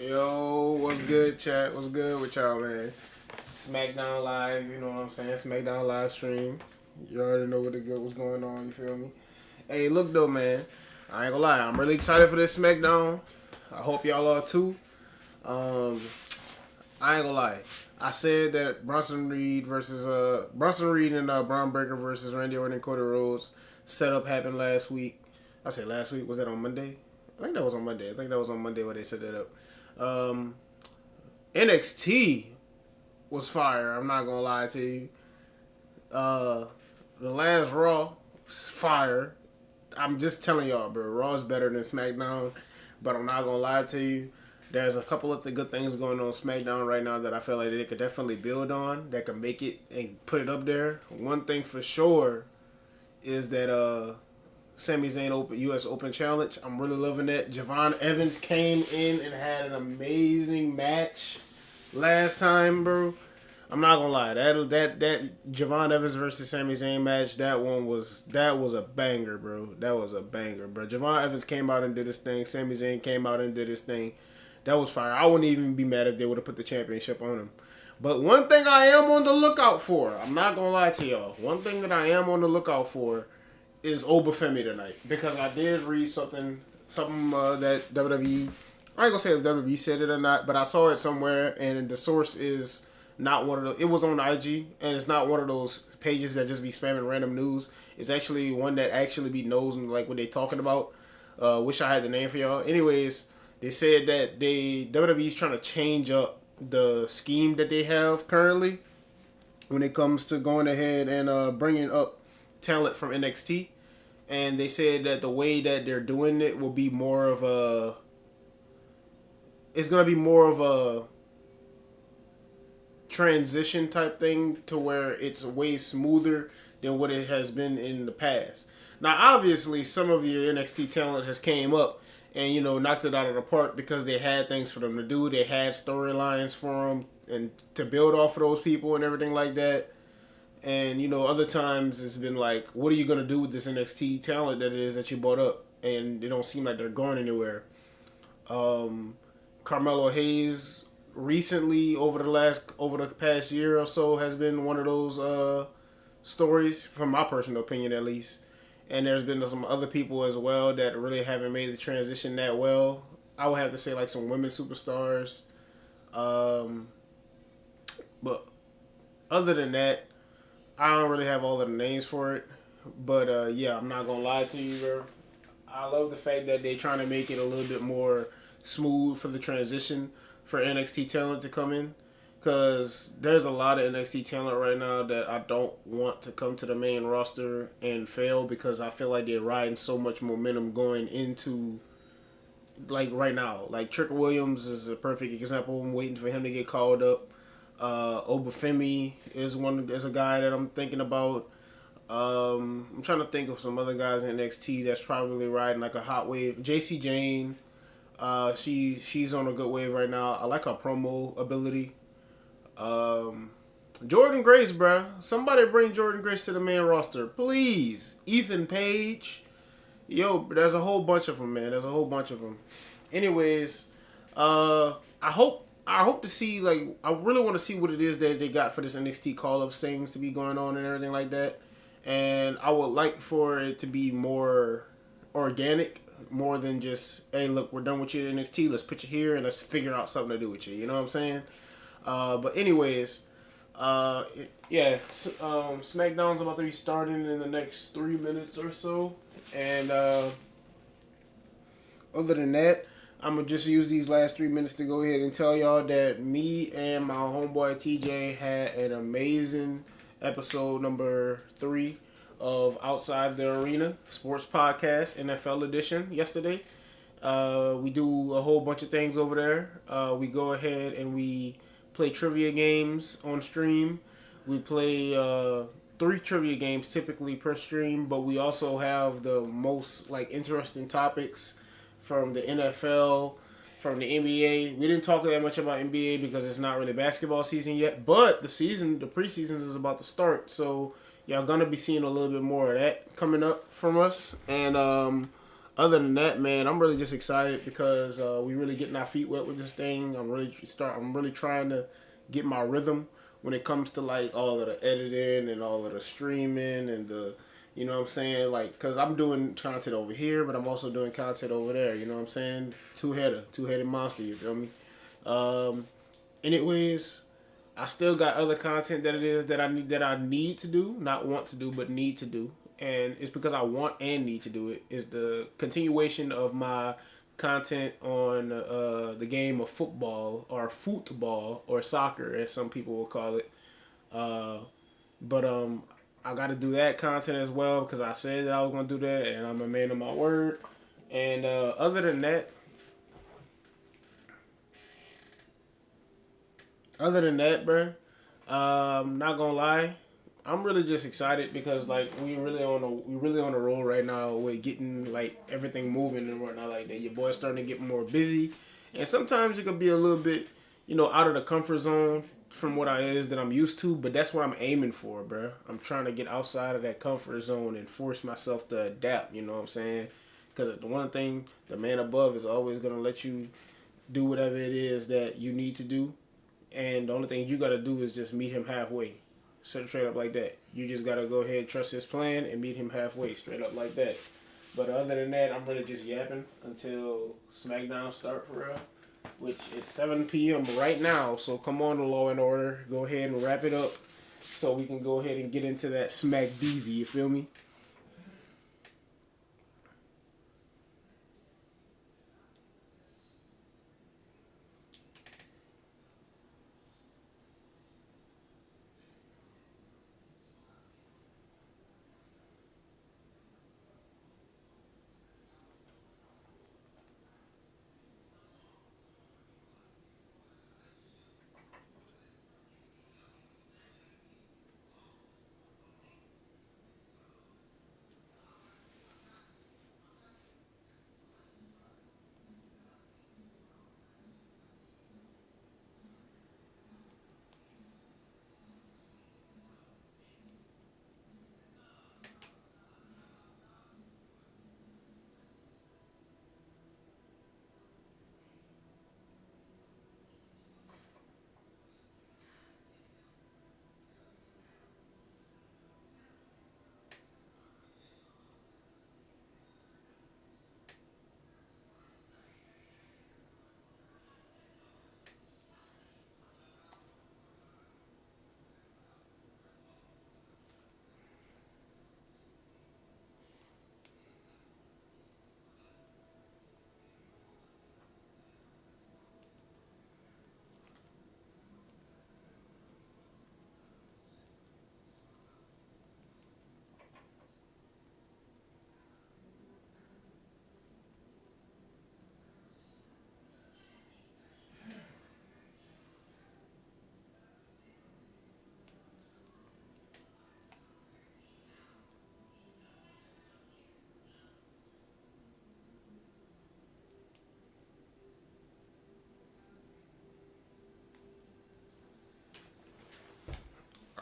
Yo, what's good, chat? What's good with y'all, man? Smackdown Live, you know what I'm saying? Smackdown live stream. You already know what's going on, you feel me? Hey, look though, man. I ain't gonna lie, I'm really excited for this Smackdown. I hope y'all are too. Um, I ain't gonna lie. I said that Bronson Reed and Braun Breaker versus Randy Orton and Cody Rhodes setup happened last week. I said last week, was that on Monday? I think that was on Monday. I think that was on Monday where they set that up. Um, NXT was fire. I'm not gonna lie to you. The last Raw was fire. I'm just telling y'all, bro. Raw's better than SmackDown, but I'm not gonna lie to you. There's a couple of the good things going on SmackDown right now that I feel like they could definitely build on, that could make it and put it up there. One thing for sure is that Sami Zayn U.S. Open Challenge. I'm really loving that. Javon Evans came in and had an amazing match last time, bro. I'm not gonna lie. That Javon Evans versus Sami Zayn match, that was a banger, bro. That was a banger, bro. Javon Evans came out and did his thing. Sami Zayn came out and did his thing. That was fire. I wouldn't even be mad if they would have put the championship on him. But one thing I am on the lookout for, I'm not gonna lie to y'all. One thing that I am on the lookout for is Obafemi tonight, because I did read something that WWE. I ain't gonna say if WWE said it or not, but I saw it somewhere, and the source is not one of the. It was on IG, and it's not one of those pages that just be spamming random news. It's actually one that actually be knows like what they talking about. Wish I had the name for y'all. Anyways, they said that WWE's trying to change up the scheme that they have currently when it comes to going ahead and bringing up talent from NXT. And they said that the way that they're doing it will be more of a. It's gonna be more of a transition type thing to where it's way smoother than what it has been in the past. Now, obviously, some of your NXT talent has came up and knocked it out of the park because they had things for them to do. They had storylines for them and to build off of those people and everything like that. And, other times it's been like, what are you going to do with this NXT talent that it is that you brought up? And they don't seem like they're going anywhere. Carmelo Hayes recently, over the past year or so, has been one of those stories, from my personal opinion at least. And there's been some other people as well that really haven't made the transition that well. I would have to say like some women superstars. But other than that, I don't really have all of the names for it, but yeah, I'm not gonna lie to you, bro. I love the fact that they're trying to make it a little bit more smooth for the transition for NXT talent to come in, because there's a lot of NXT talent right now that I don't want to come to the main roster and fail, because I feel like they're riding so much momentum going into like right now. Like Trick Williams is a perfect example. I'm waiting for him to get called up. Obafemi is a guy that I'm thinking about. I'm trying to think of some other guys in NXT that's probably riding like a hot wave. JC Jane, she's on a good wave right now. I like her promo ability. Jordan Grace, bruh. Somebody bring Jordan Grace to the main roster, please. Ethan Page. Yo, there's a whole bunch of them, man. There's a whole bunch of them. Anyways, I hope to see, like, I really want to see what it is that they got for this NXT call-up things to be going on and everything like that. And I would like for it to be more organic, more than just, hey, look, we're done with your NXT, let's put you here and let's figure out something to do with you. You know what I'm saying? But anyways, SmackDown's about to be starting in the next 3 minutes or so. And other than that, I'm going to just use these last 3 minutes to go ahead and tell y'all that me and my homeboy TJ had an amazing episode number 3 of Outside the Arena Sports Podcast NFL Edition yesterday. We do a whole bunch of things over there. We go ahead and we play trivia games on stream. We play 3 trivia games typically per stream, but we also have the most like interesting topics from the NFL, from the NBA. We didn't talk that much about NBA because it's not really basketball season yet, but the preseason is about to start, so y'all gonna be seeing a little bit more of that coming up from us. And Other than that, man, I'm really just excited because we really getting our feet wet with this thing. I'm really trying to get my rhythm when it comes to like all of the editing and all of the streaming and the, you know what I'm saying? Like, cause I'm doing content over here, but I'm also doing content over there. You know what I'm saying? Two headed monster. You feel me? Um, anyways, I still got other content that it is that I need to do, not want to do, but need to do, and it's because I want and need to do it. Is the continuation of my content on the game of football or soccer, as some people will call it. Uh, but I got to do that content as well because I said that I was gonna do that, and I'm a man of my word. And other than that, bro, not gonna lie, I'm really just excited because like we really on a roll right now with getting like everything moving and whatnot like that. Your boy's starting to get more busy, and sometimes it could be a little bit, out of the comfort zone from what I is that I'm used to. But that's what I'm aiming for, bro. I'm trying to get outside of that comfort zone and force myself to adapt. You know what I'm saying? Because the one thing, the man above is always gonna let you do whatever it is that you need to do, and the only thing you gotta do is just meet him halfway. Straight up like that. You just gotta go ahead, trust his plan, and meet him halfway. Straight up like that. But other than that, I'm really just yapping until Smackdown start for real, which is 7 p.m. right now. So come on, Law and Order. Go ahead and wrap it up so we can go ahead and get into that Smack Deezy. You feel me?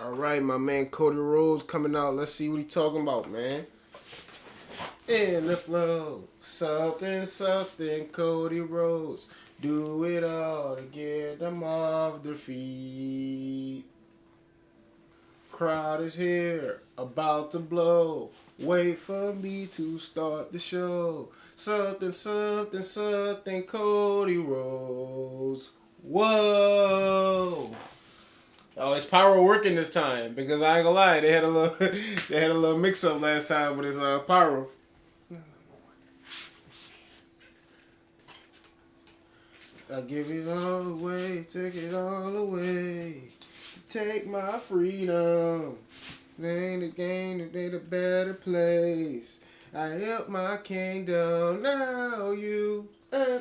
All right, my man Cody Rhodes coming out. Let's see what he talking about, man. In the flow, something, something, Cody Rhodes. Do it all to get them off their feet. Crowd is here, about to blow. Wait for me to start the show. Something, something, something, Cody Rhodes. Whoa! Oh, it's Pyro working this time because I ain't gonna lie, they had a little they had a little mix up last time with his Pyro. I give it all away, take it all away, to take my freedom. Ain't a game, it ain't a better place. I help my kingdom, now you. I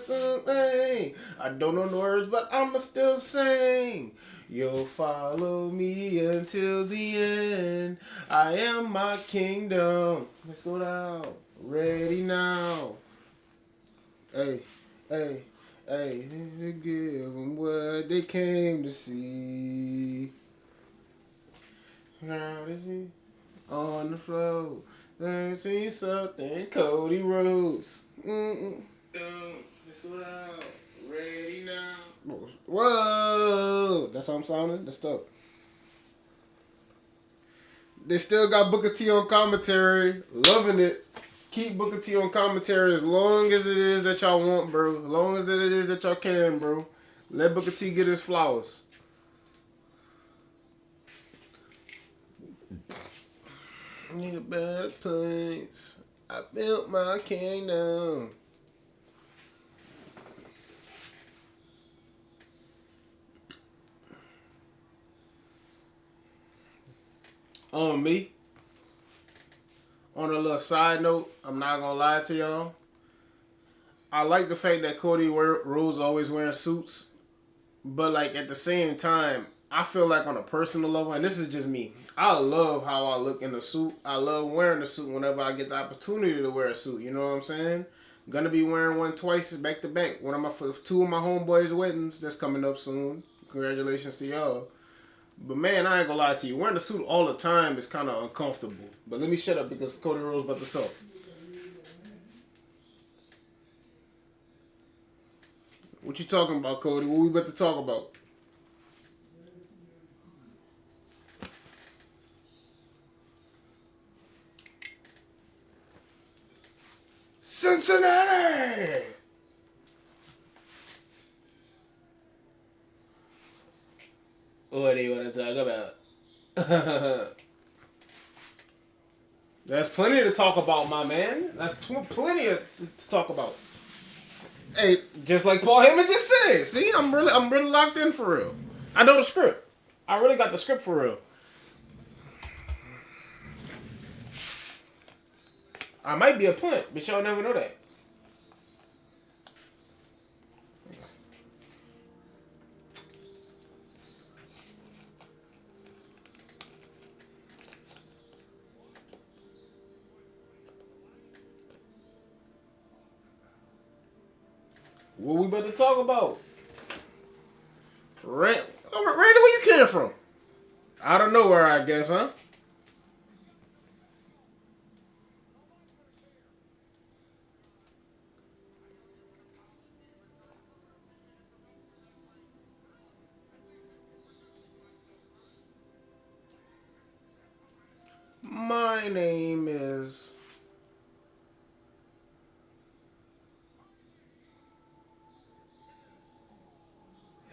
don't know the words, but I'ma still sing. You'll follow me until the end. I am my kingdom. Let's go down. Ready now. Hey, hey, hey. Give them what they came to see. Now is he on the floor? 13 something, Cody Rhodes. Let's go down. Ready now. Whoa! That's how I'm sounding? That's dope. They still got Booker T on commentary. Loving it. Keep Booker T on commentary as long as it is that y'all want, bro. As long as it is that y'all can, bro. Let Booker T get his flowers. Need a better place. I built my kingdom. On me. On a little side note, I'm not gonna lie to y'all. I like the fact that Cody Rhodes always wearing suits, but like at the same time, I feel like on a personal level, and this is just me, I love how I look in a suit. I love wearing a suit whenever I get the opportunity to wear a suit. You know what I'm saying? Gonna be wearing one twice back to back. Two of my homeboys' weddings that's coming up soon. Congratulations to y'all. But man, I ain't gonna lie to you. Wearing a suit all the time is kind of uncomfortable. But let me shut up because Cody Rhodes about to talk. What you talking about, Cody? What we about to talk about? Cincinnati! What do you want to talk about? There's plenty to talk about, my man. That's plenty to talk about. Hey, just like Paul Heyman just said. See, I'm really locked in for real. I know the script. I really got the script for real. I might be a punt, but y'all never know that. What we about to talk about? Randy, where you came from? Out of nowhere, I guess, huh? My name is...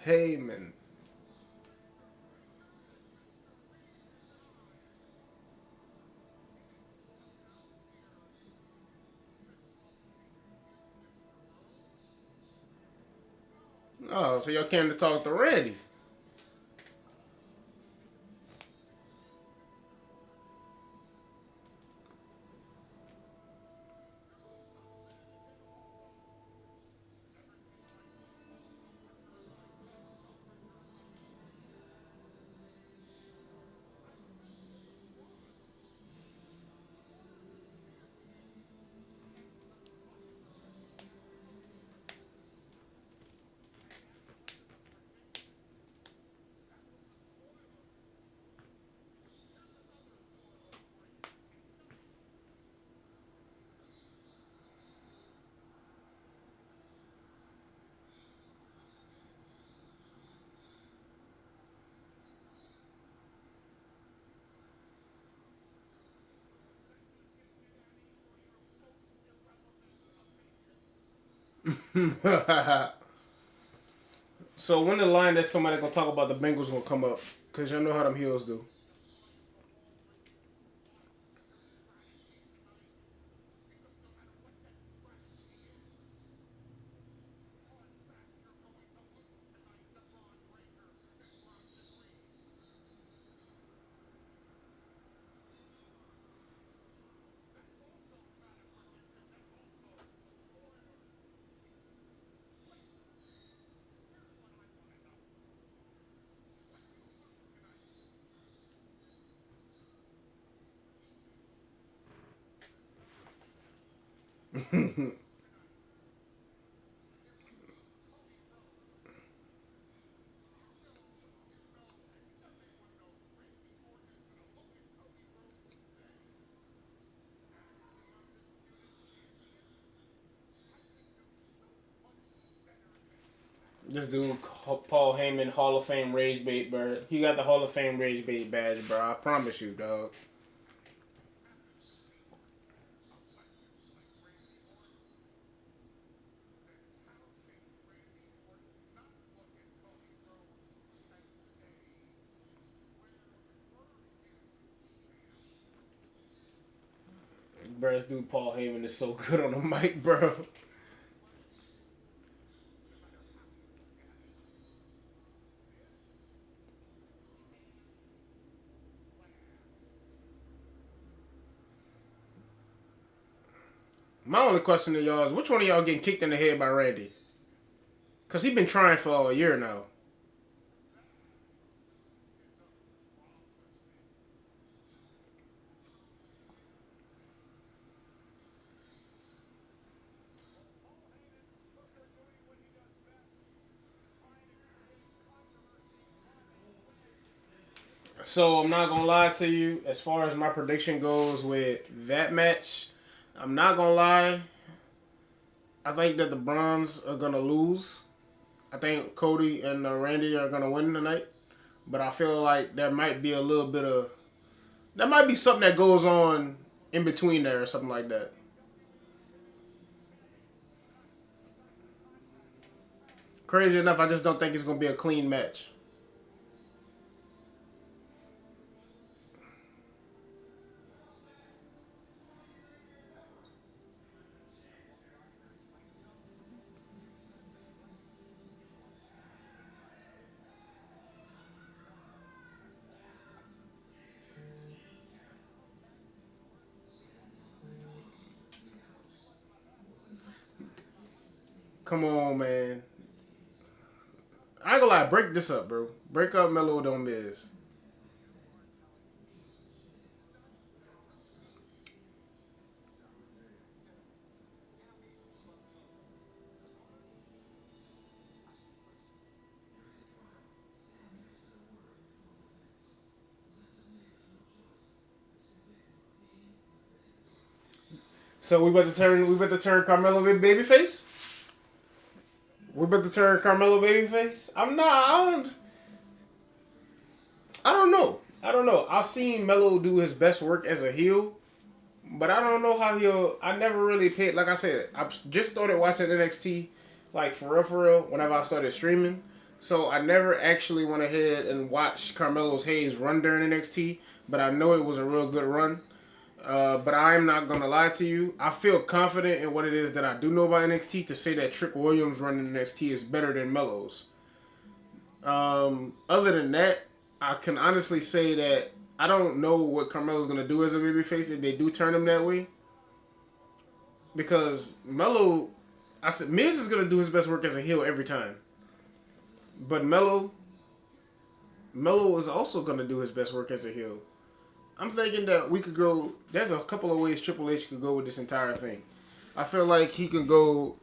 Heyman. Oh, so y'all came to talk to Randy. So when the line that somebody gonna talk about the Bengals gonna come up? Cause y'all know how them heels do. This dude, Paul Heyman, Hall of Fame Rage Bait, bro. He got the Hall of Fame Rage Bait badge, bro. I promise you, dog. Bro, this dude, Paul Heyman, is so good on the mic, bro. My only question to y'all is, which one of y'all getting kicked in the head by Randy? Because he been trying for a year now. So I'm not gonna lie to you. As far as my prediction goes with that match, I'm not gonna lie. I think that the Browns are gonna lose. I think Cody and Randy are gonna win tonight. But I feel like there might be a little bit of that might be something that goes on in between there or something like that. Crazy enough, I just don't think it's gonna be a clean match. Come on, man. I ain't gonna lie, break this up, bro. Break up Melo with on Miz. So we about to turn Carmelo babyface? We about to turn Carmelo babyface? I don't know. I don't know. I've seen Melo do his best work as a heel, but I don't know how I never really paid. Like I said, I just started watching NXT, like for real, whenever I started streaming. So I never actually went ahead and watched Carmelo's Hayes run during NXT, but I know it was a real good run. But I am not gonna lie to you. I feel confident in what it is that I do know about NXT to say that Trick Williams running NXT is better than Melo's. Other than that, I can honestly say that I don't know what Carmelo's gonna do as a babyface if they do turn him that way. Because Melo, I said Miz is gonna do his best work as a heel every time, but Melo is also gonna do his best work as a heel. I'm thinking that we could go. There's a couple of ways Triple H could go with this entire thing. I feel like he could go.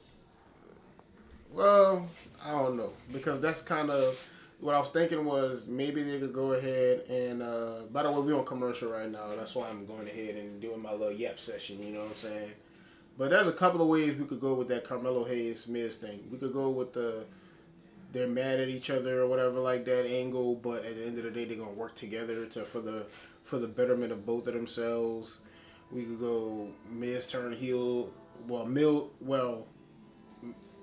Well, I don't know because that's kind of what I was thinking was maybe they could go ahead and. By the way, we're on commercial right now. That's why I'm going ahead and doing my little yap session. You know what I'm saying? But there's a couple of ways we could go with that Carmelo Hayes Miz thing. We could go with the they're mad at each other or whatever like that angle, but at the end of the day, they're gonna work together for the betterment of both of themselves. We could go Miz turn heel.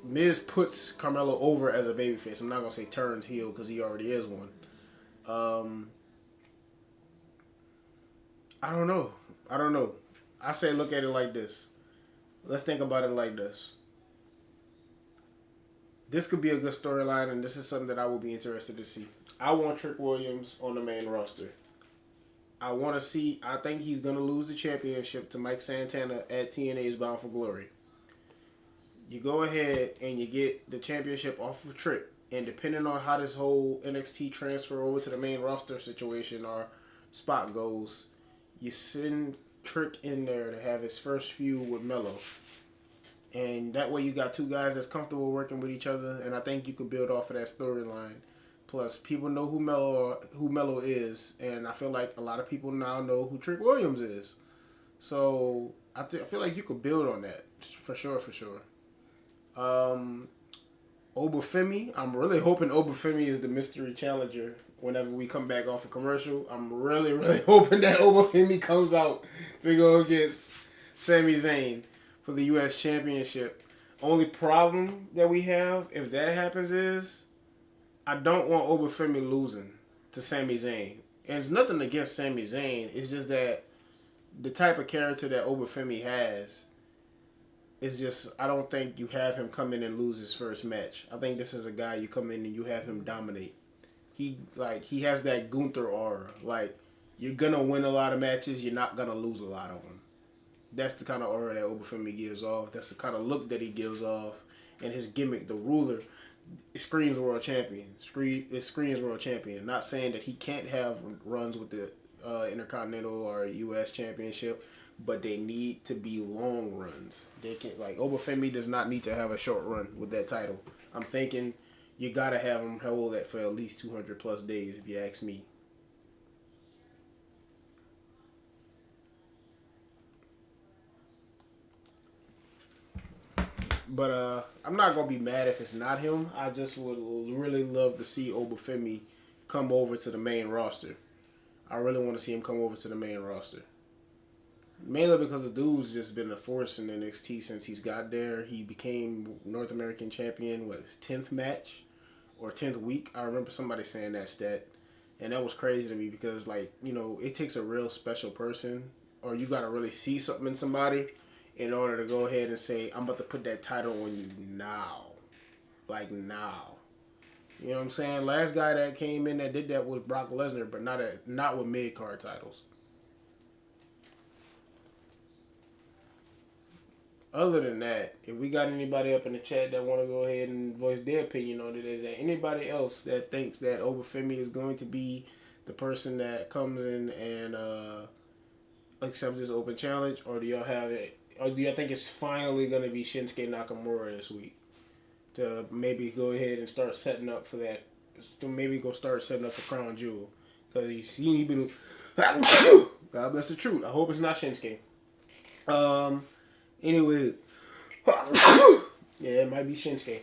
Miz puts Carmelo over as a babyface. I'm not gonna say turns heel because he already is one. Um, I don't know. I don't know. I say look at it like this. Let's think about it like this. This could be a good storyline, and this is something that I will be interested to see. I want Trick Williams on the main roster. I want to see. I think he's gonna lose the championship to Mike Santana at TNA's Bound for Glory. You go ahead and you get the championship off of Trick, and depending on how this whole NXT transfer over to the main roster situation or spot goes, you send Trick in there to have his first feud with Melo. And that way you got two guys that's comfortable working with each other, and I think you could build off of that storyline. Plus, people know who Melo is, and I feel like a lot of people now know who Trick Williams is. So I feel like you could build on that for sure, for sure. Um, Obafemi. I'm really hoping Obafemi is the mystery challenger whenever we come back off a commercial. I'm really, really hoping that Obafemi comes out to go against Sami Zayn for the U.S. Championship. Only problem that we have, if that happens, is I don't want Obafemi losing to Sami Zayn. And it's nothing against Sami Zayn. It's just that the type of character that Obafemi has is just, I don't think you have him come in and lose his first match. I think this is a guy you come in and you have him dominate. He has that Gunther aura. Like, you're gonna win a lot of matches, you're not gonna lose a lot of them. That's the kind of aura that Obafemi gives off. That's the kind of look that he gives off. And his gimmick, the ruler, it screams world champion. It screams world champion. Not saying that he can't have runs with the Intercontinental or U.S. Championship, but they need to be long runs. They can Obafemi does not need to have a short run with that title. I'm thinking you gotta have him hold that for at least 200 plus days, if you ask me. But I'm not gonna be mad if it's not him. I just would really love to see Obafemi come over to the main roster. I really want to see him come over to the main roster. Mainly because the dude's just been a force in NXT since he's got there. He became North American champion, his 10th match or 10th week. I remember somebody saying that stat. And that was crazy to me because, it takes a real special person, or you got to really see something in somebody in order to go ahead and say, I'm about to put that title on you now. Like, now. You know what I'm saying? Last guy that came in that did that was Brock Lesnar, but not with mid-card titles. Other than that, if we got anybody up in the chat that want to go ahead and voice their opinion on it, is there anybody else that thinks that Obafemi is going to be the person that comes in and accepts this open challenge, or do y'all have it? Or do y'all think it's finally going to be Shinsuke Nakamura this week to maybe go ahead and start setting up for that? To maybe go start setting up for Crown Jewel, because he been. God bless the truth. I hope it's not Shinsuke. Anyway, yeah, it might be Shinsuke,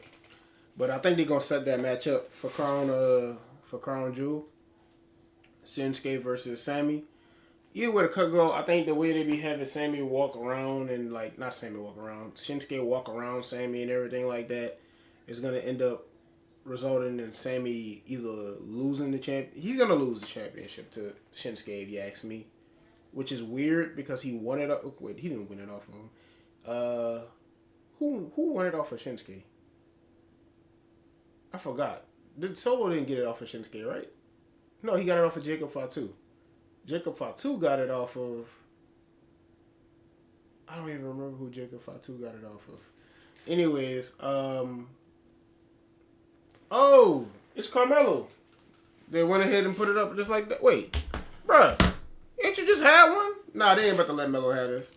but I think they're gonna set that match up for Crown Jewel. Shinsuke versus Sammy. Either way the cut go, I think the way they be having Sammy walk around and not Sammy walk around, Shinsuke walk around Sammy and everything like that is gonna end up resulting in Sammy either losing the champ. He's gonna lose the championship to Shinsuke, if you ask me, which is weird because he won it. Wait, he didn't win it off of him. Who won it off of Shinsuke? I forgot. Solo didn't get it off of Shinsuke, right? No, he got it off of Jacob Fatu. Jacob Fatu got it off of. I don't even remember who Jacob Fatu got it off of. Anyways, oh, it's Carmelo. They went ahead and put it up just like that. Wait, bruh, ain't you just had one? Nah, they ain't about to let Melo have this.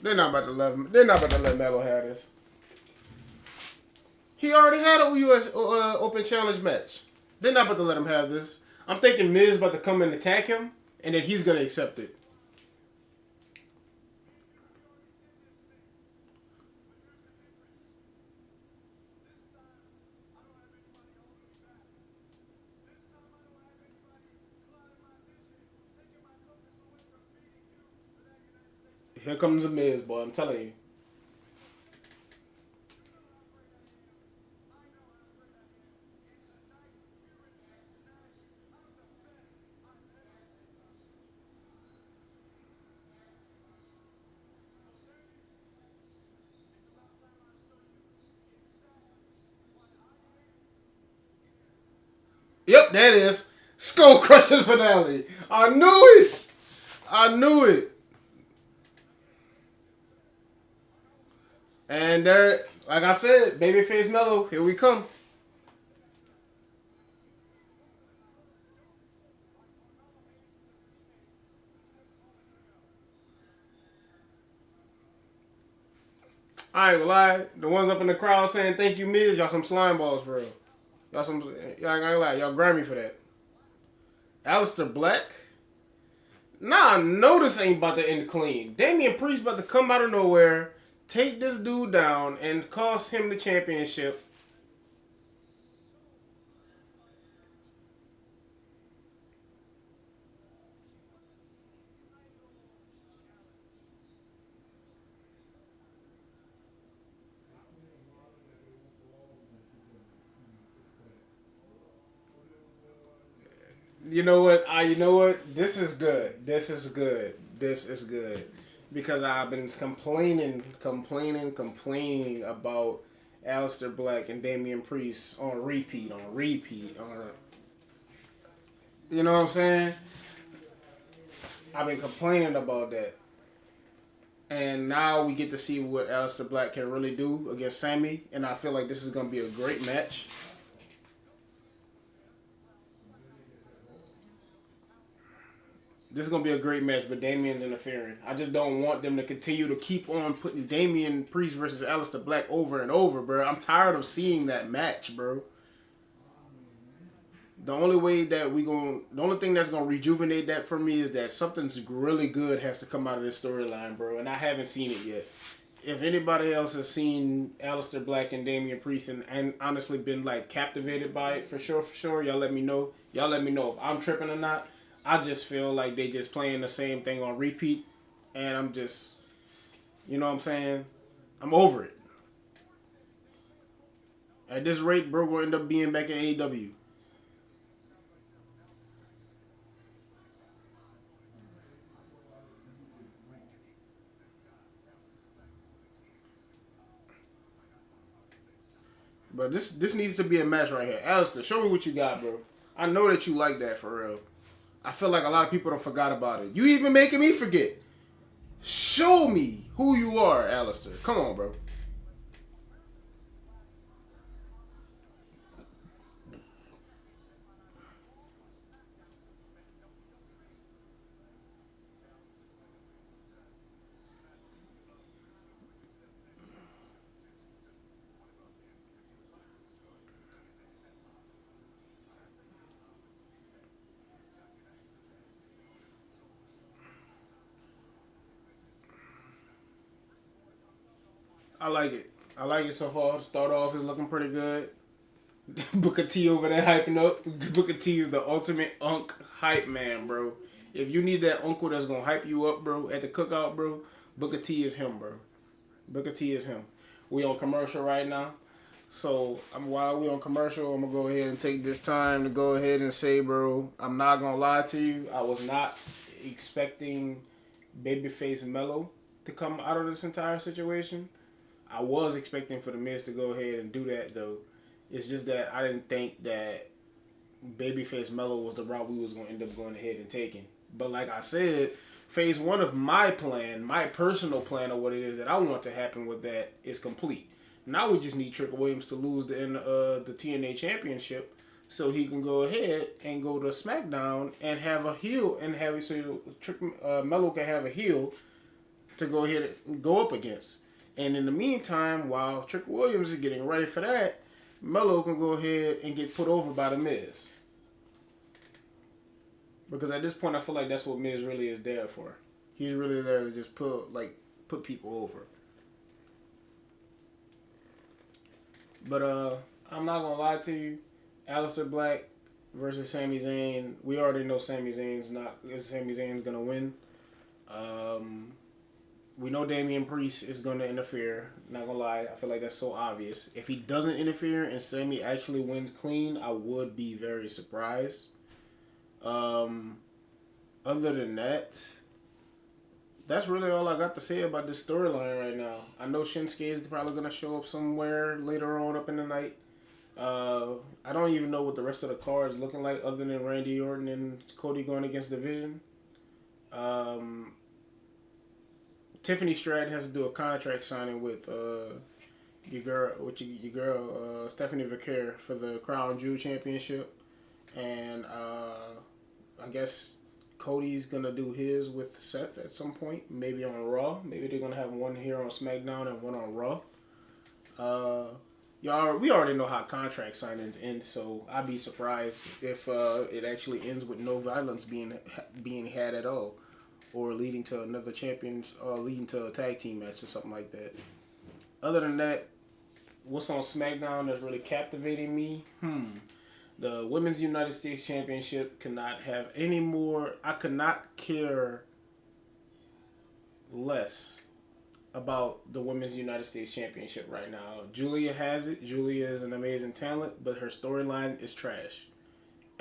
They're not about to let Melo have this. He already had a U.S. Open Challenge match. They're not about to let him have this. I'm thinking Miz about to come and attack him, and then he's gonna accept it. Here comes the Miz, boy. I'm telling you. Yep, that is Skull Crushing finale. I knew it. I knew it. And there, like I said, Babyface Melo, here we come. I ain't gonna lie, the ones up in the crowd saying thank you, Miz, y'all some slime balls for real. Y'all ain't gonna lie, y'all Grammy for that. Aleister Black? Nah, I know this ain't about to end clean. Damian Priest about to come out of nowhere, take this dude down, and cost him the championship. You know what? You know what? This is good. This is good. This is good. Because I've been complaining about Aleister Black and Damian Priest on repeat. You know what I'm saying? I've been complaining about that. And now we get to see what Aleister Black can really do against Sammy. And I feel like this is going to be a great match. This is going to be a great match, but Damian's interfering. I just don't want them to continue to keep on putting Damian Priest versus Aleister Black over and over, bro. I'm tired of seeing that match, bro. The only thing that's gonna rejuvenate that for me is that something's really good has to come out of this storyline, bro. And I haven't seen it yet. If anybody else has seen Aleister Black and Damian Priest and honestly been like captivated by it, for sure, y'all let me know. Y'all let me know if I'm tripping or not. I just feel like they just playing the same thing on repeat, and I'm just, you know what I'm saying? I'm over it. At this rate, bro, we'll end up being back in AEW. But this needs to be a match right here. Alistair, show me what you got, bro. I know that you like that for real. I feel like a lot of people don't forgot about it. You even making me forget. Show me who you are, Alistair. Come on, bro. I like it. I like it so far. To start off is looking pretty good. Booker T over there hyping up. Booker T is the ultimate unk hype man, bro. If you need that uncle that's gonna hype you up, bro, at the cookout, bro, Booker T is him, bro. Booker T is him. We on commercial right now. So while we on commercial, I'm gonna go ahead and take this time to go ahead and say, bro, I'm not gonna lie to you. I was not expecting Babyface Mello to come out of this entire situation. I was expecting for the Miz to go ahead and do that though. It's just that I didn't think that Babyface Mello was the route we was gonna end up going ahead and taking. But like I said, phase one of my plan, my personal plan of what it is that I want to happen with that is complete. Now we just need Trick Williams to lose the TNA Championship so he can go ahead and go to SmackDown and have a heel and have it so Mello can have a heel to go ahead and go up against. And in the meantime, while Trick Williams is getting ready for that, Mello can go ahead and get put over by the Miz. Because at this point, I feel like that's what Miz really is there for. He's really there to just put people over. But I'm not gonna lie to you, Aleister Black versus Sami Zayn. We already know Sami Zayn's gonna win. We know Damian Priest is gonna interfere. Not gonna lie, I feel like that's so obvious. If he doesn't interfere and Sami actually wins clean, I would be very surprised. Other than that, that's really all I got to say about this storyline right now. I know Shinsuke is probably going to show up somewhere later on up in the night. I don't even know what the rest of the card is looking like other than Randy Orton and Cody going against Division. Tiffany Stratton has to do a contract signing with your girl Stephanie Vaquer for the Crown Jewel Championship. And I guess Cody's going to do his with Seth at some point, maybe on Raw. Maybe they're going to have one here on SmackDown and one on Raw. We already know how contract signings end, so I'd be surprised if it actually ends with no violence being had at all, or leading to another champions, or leading to a tag team match or something like that. Other than that, what's on SmackDown that's really captivating me? The Women's United States Championship cannot have any more. I could not care less about the Women's United States Championship right now. Julia has it. Julia is an amazing talent, but her storyline is trash.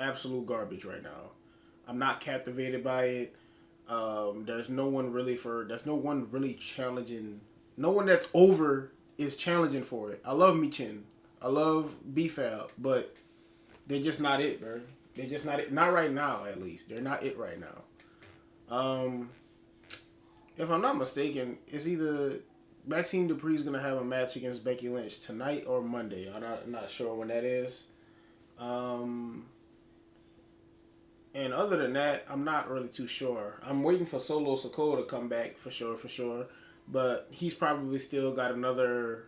Absolute garbage right now. I'm not captivated by it. There's no one really challenging. No one that's over is challenging for it. I love Michin. I love BFAB, but they're just not it, bro. They're just not it. Not right now, at least. They're not it right now. If I'm not mistaken, it's either Maxine Dupri's gonna have a match against Becky Lynch tonight or Monday. I'm not sure when that is. And other than that, I'm not really too sure. I'm waiting for Solo Sikoa to come back for sure. But he's probably still got another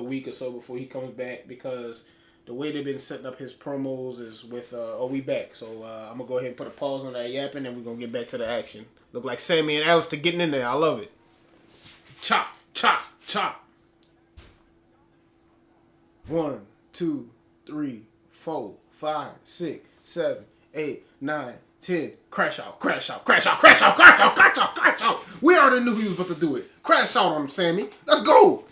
week or so before he comes back because the way they've been setting up his promos is with we back. So I'm gonna go ahead and put a pause on that yapping and we're gonna get back to the action. Look like Sammy and Alistair getting in there. I love it. Chop, chop, chop. 1, 2, 3, 4, 5, 6, 7, 8, 9, 10. Crash out, crash out, crash out, crash out, crash out, crash out, crash out. We already knew he was about to do it. Crash out on him, Sammy. Let's go.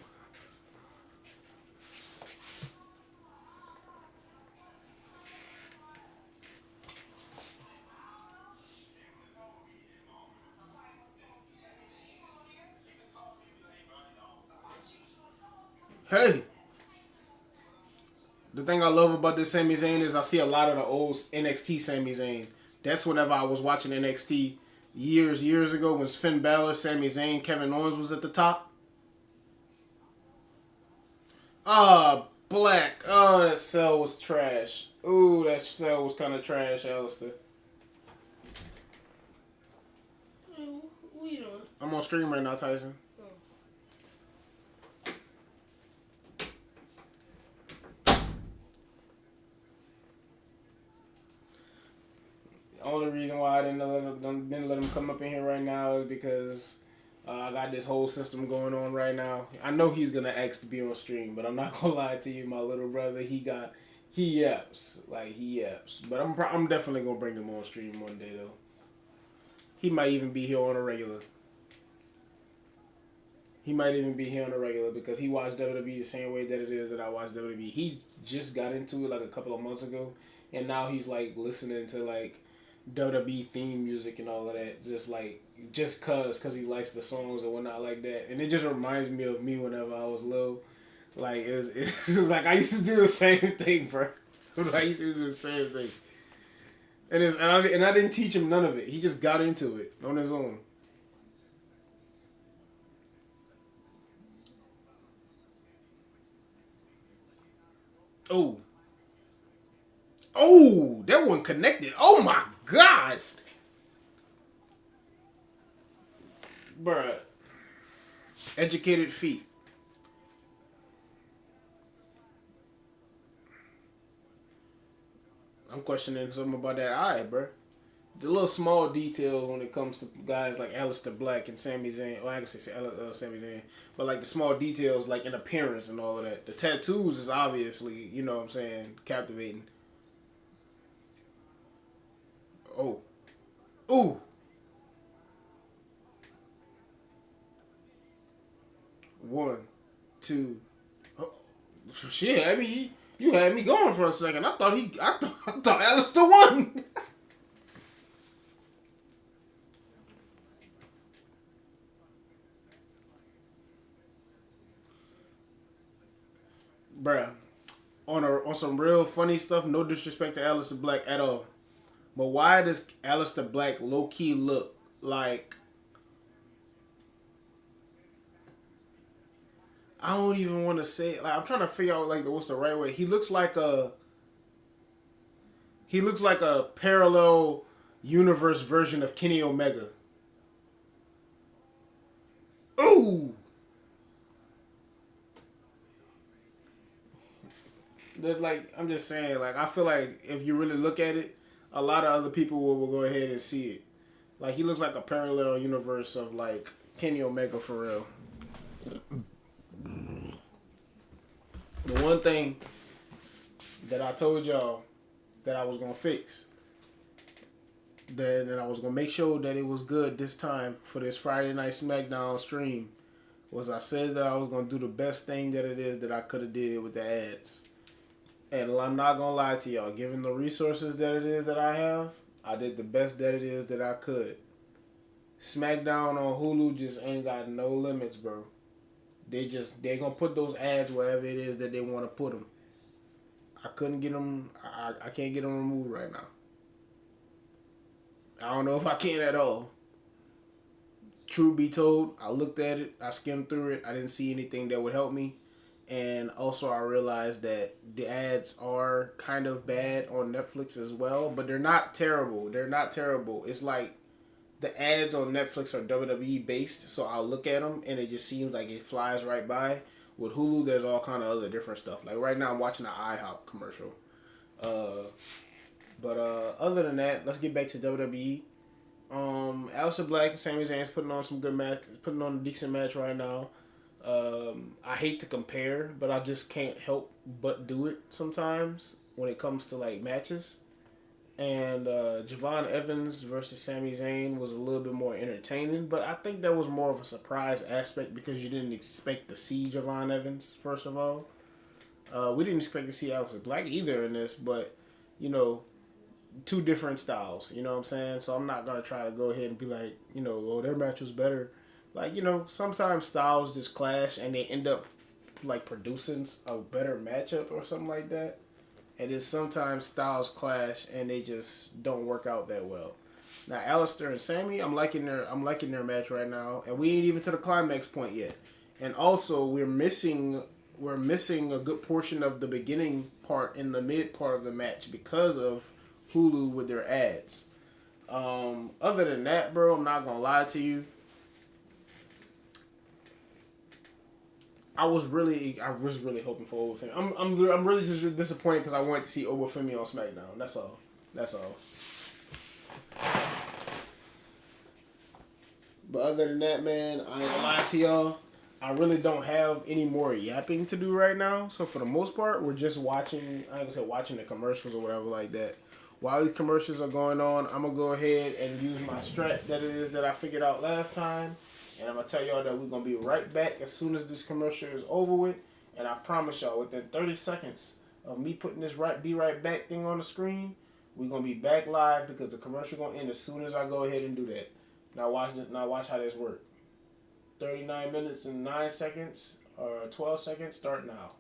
Hey. The thing I love about this Sami Zayn is I see a lot of the old NXT Sami Zayn. That's whenever I was watching NXT years ago when Finn Balor, Sami Zayn, Kevin Owens was at the top. Black. Oh, that cell was trash. Ooh, that cell was kind of trash, Alistair. Hey, what you doing? I'm on stream right now, Tyson. The only reason why I didn't let him come up in here right now is because I got this whole system going on right now. I know he's gonna ask to be on stream, but I'm not gonna lie to you, my little brother. He yaps, but I'm definitely gonna bring him on stream one day though. He might even be here on a regular. Because he watched WWE the same way that it is that I watch WWE. He just got into it like a couple of months ago, and now he's like listening to like WWE theme music and all of that, just cause he likes the songs and whatnot like that. And it just reminds me of me whenever I was little. Like it was like I used to do the same thing, bro. I used to do the same thing. And I didn't teach him none of it. He just got into it on his own. Oh, that one connected. Oh my God. Bruh. Educated feet. I'm questioning something about that eye, bruh. The little small details when it comes to guys like Aleister Black and Sami Zayn. Well, I can say Sami Zayn. But like the small details like in appearance and all of that. The tattoos is obviously, you know what I'm saying, captivating. Oh. Ooh. One, two. Oh. Shit, I mean, you had me going for a second. I thought Alistair won. Bruh, on some real funny stuff, no disrespect to Aleister Black at all. But why does Aleister Black low key look like, I don't even want to say it. Like I'm trying to figure out like what's the right way. He looks like a parallel universe version of Kenny Omega. Ooh. There's like, I'm just saying, like I feel like if you really look at it, a lot of other people will go ahead and see it. Like he looks like a parallel universe of like Kenny Omega for real. The one thing that I told y'all that I was gonna fix, that I was gonna make sure that it was good this time for this Friday Night Smackdown stream, was I said that I was gonna do the best thing that it is that I could have did with the ads. And I'm not gonna lie to y'all, given the resources that it is that I have, I did the best that it is that I could. Smackdown on Hulu just ain't got no limits, bro. They gonna put those ads wherever it is that they want to put them. I couldn't get them. I can't get them removed right now. I don't know if I can at all. Truth be told, I looked at it, I skimmed through it, I didn't see anything that would help me. And also, I realized that the ads are kind of bad on Netflix as well, but they're not terrible. They're not terrible. It's like the ads on Netflix are WWE based, so I'll look at them and it just seems like it flies right by. With Hulu, there's all kind of other different stuff. Like right now, I'm watching an IHOP commercial. Uh, but other than that, let's get back to WWE. Aleister Black and Sami Zayn's putting on some good match, putting on a decent match right now. I hate to compare, but I just can't help but do it sometimes when it comes to like matches. And Javon Evans versus Sami Zayn was a little bit more entertaining, but I think that was more of a surprise aspect because you didn't expect to see Javon Evans. First of all, we didn't expect to see Aleister Black either in this, but you know, two different styles. You know what I'm saying? So I'm not gonna try to go ahead and be like, oh, their match was better. Like, sometimes styles just clash and they end up like producing a better matchup or something like that. And then sometimes styles clash and they just don't work out that well. Now, Alistair and Sammy, I'm liking their match right now, and we ain't even to the climax point yet. And also, we're missing a good portion of the beginning part in the mid part of the match because of Hulu with their ads. Other than that, bro, I'm not gonna lie to you. I was really hoping for Obafemi. I'm really just disappointed because I wanted to see Obafemi on SmackDown. That's all. That's all. But other than that, man, I ain't gonna lie to y'all. I really don't have any more yapping to do right now. So for the most part, we're just watching. I ain't gonna say watching the commercials or whatever like that. While these commercials are going on, I'm gonna go ahead and use my strat that it is that I figured out last time, and I'm gonna tell y'all that we're gonna be right back as soon as this commercial is over with. And I promise y'all, within 30 seconds of me putting this be right back thing on the screen, we're gonna be back live because the commercial gonna end as soon as I go ahead and do that. Now watch this. Now watch how this works. 39 minutes and 9 seconds, or 12 seconds. Start now.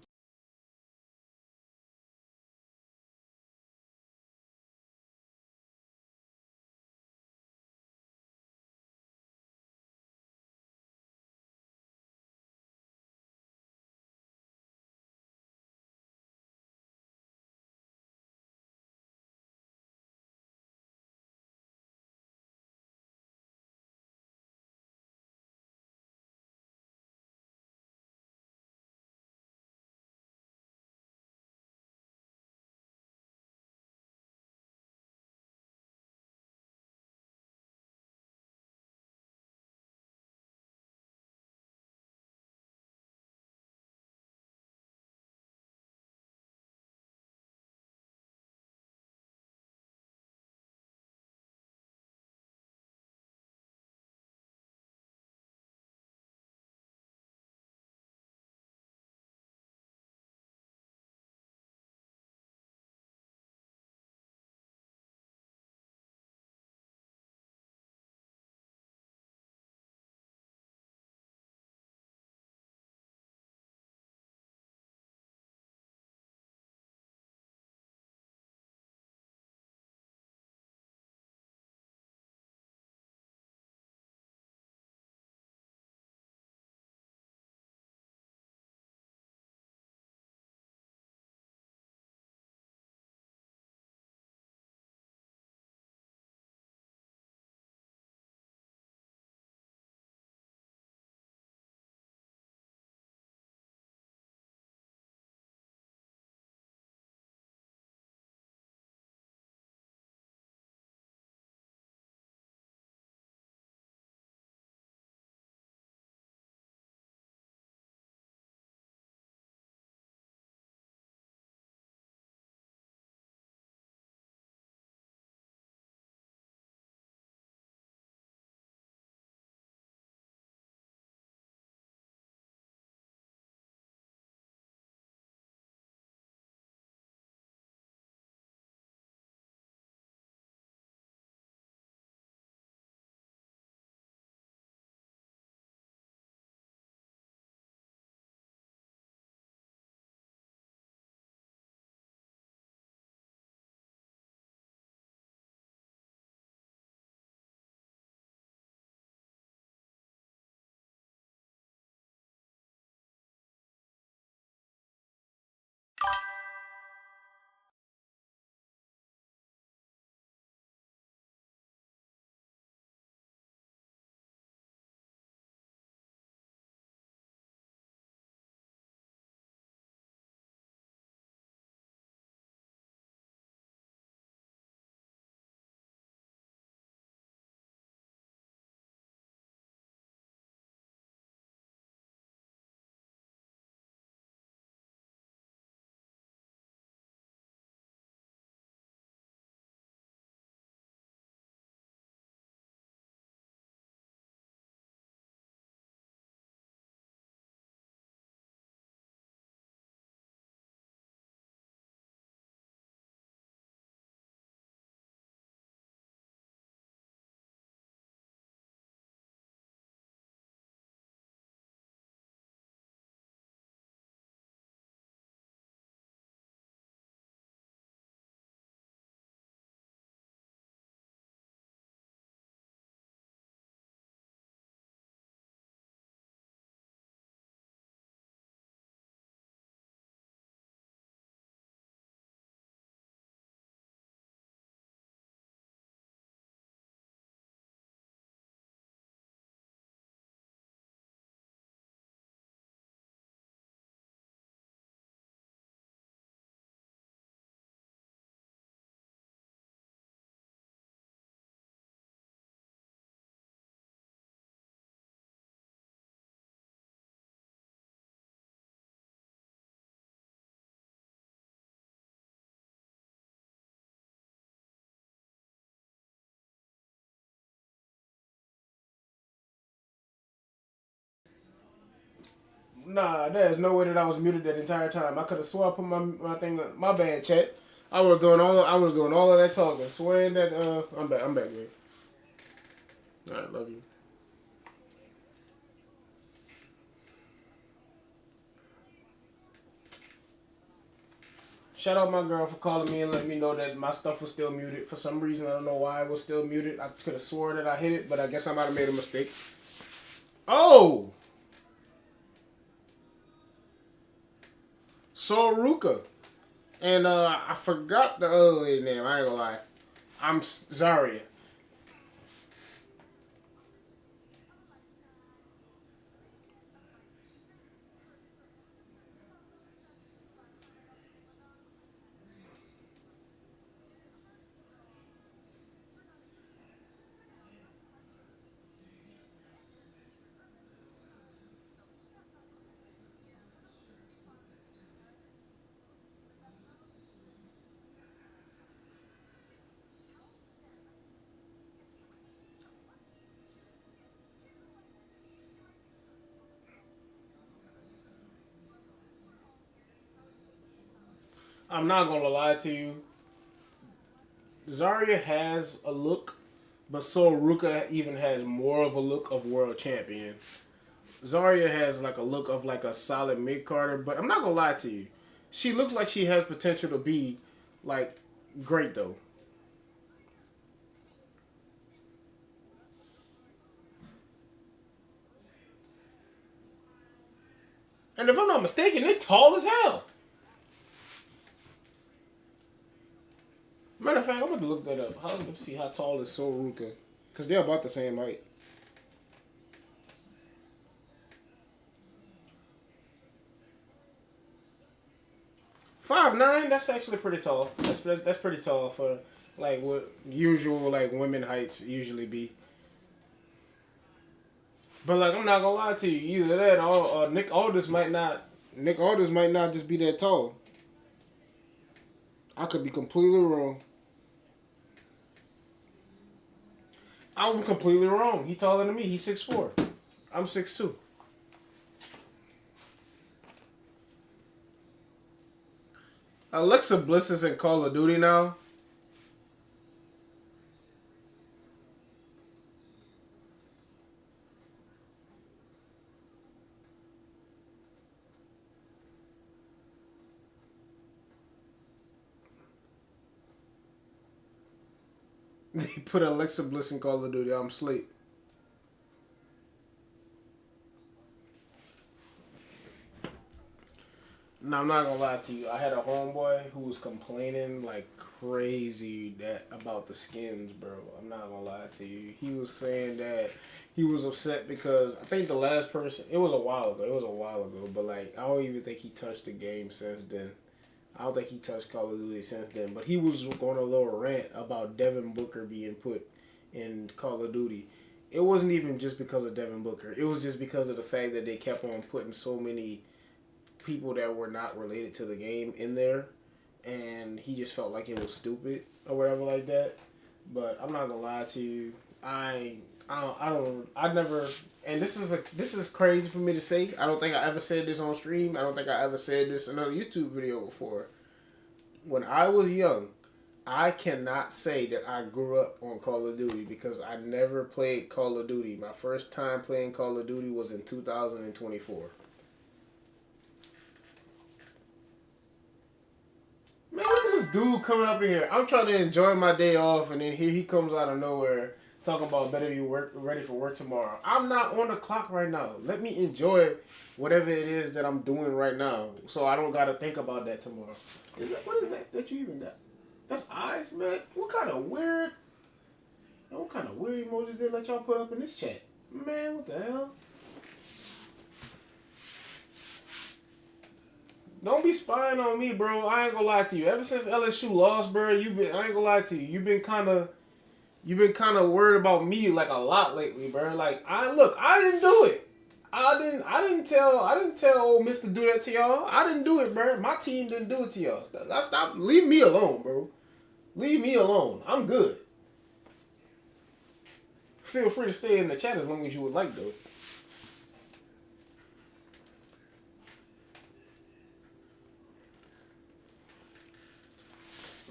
Nah, there's no way that I was muted that entire time. I could have swore I put my thing on. My bad, chat. I was doing all of that talking, swearing that I'm back. I'm back, man. All right, love you. Shout out my girl for calling me and letting me know that my stuff was still muted. For some reason, I don't know why it was still muted. I could have sworn that I hit it, but I guess I might have made a mistake. Oh, Soruka. And I forgot the other lady name. I ain't gonna lie. I'm Zarya. I'm not gonna lie to you. Zarya has a look, but Soruka even has more of a look of world champion. Zarya has like a look of like a solid mid carder, but I'm not gonna lie to you. She looks like she has potential to be like great though. And if I'm not mistaken, they're tall as hell. Matter of fact, I'm going to look that up. Let's see how tall is Soruka. Because they're about the same height. 5'9", that's actually pretty tall. That's pretty tall for like what usual like women heights usually be. But like I'm not gonna lie to you, either that or Nick Aldis might not just be that tall. I could be completely wrong. I'm completely wrong. He taller than me. He's 6'4". I'm 6'2". Alexa Bliss is in Call of Duty now. They put Alexa Bliss in Call of Duty. I'm asleep. No, I'm not gonna lie to you. I had a homeboy who was complaining like crazy that about the skins, bro. I'm not gonna lie to you. He was saying that he was upset because I think the last person, it was a while ago. It was a while ago, but like I don't even think he touched the game since then. I don't think he touched Call of Duty since then. But he was going a little rant about Devin Booker being put in Call of Duty. It wasn't even just because of Devin Booker. It was just because of the fact that they kept on putting so many people that were not related to the game in there, and he just felt like it was stupid or whatever like that. But I'm not gonna lie to you, I never. And this is crazy for me to say. I don't think I ever said this on stream. I don't think I ever said this in a YouTube video before. When I was young, I cannot say that I grew up on Call of Duty because I never played Call of Duty. My first time playing Call of Duty was in 2024. Man, look at this dude coming up in here. I'm trying to enjoy my day off, and then here he comes out of nowhere talking about better be ready for work tomorrow. I'm not on the clock right now. Let me enjoy whatever it is that I'm doing right now, so I don't gotta think about that tomorrow. What is that you even got? That's eyes, man. What kind of weird emojis they let y'all put up in this chat? Man, what the hell? Don't be spying on me, bro. I ain't gonna lie to you. Ever since LSU lost, bro, I ain't gonna lie to you. You've been kind of worried about me like a lot lately, bro. Like I didn't do it. I didn't tell old Miss to do that to y'all. I didn't do it, bro. My team didn't do it to y'all. Stop. Leave me alone, bro. Leave me alone. I'm good. Feel free to stay in the chat as long as you would like, though.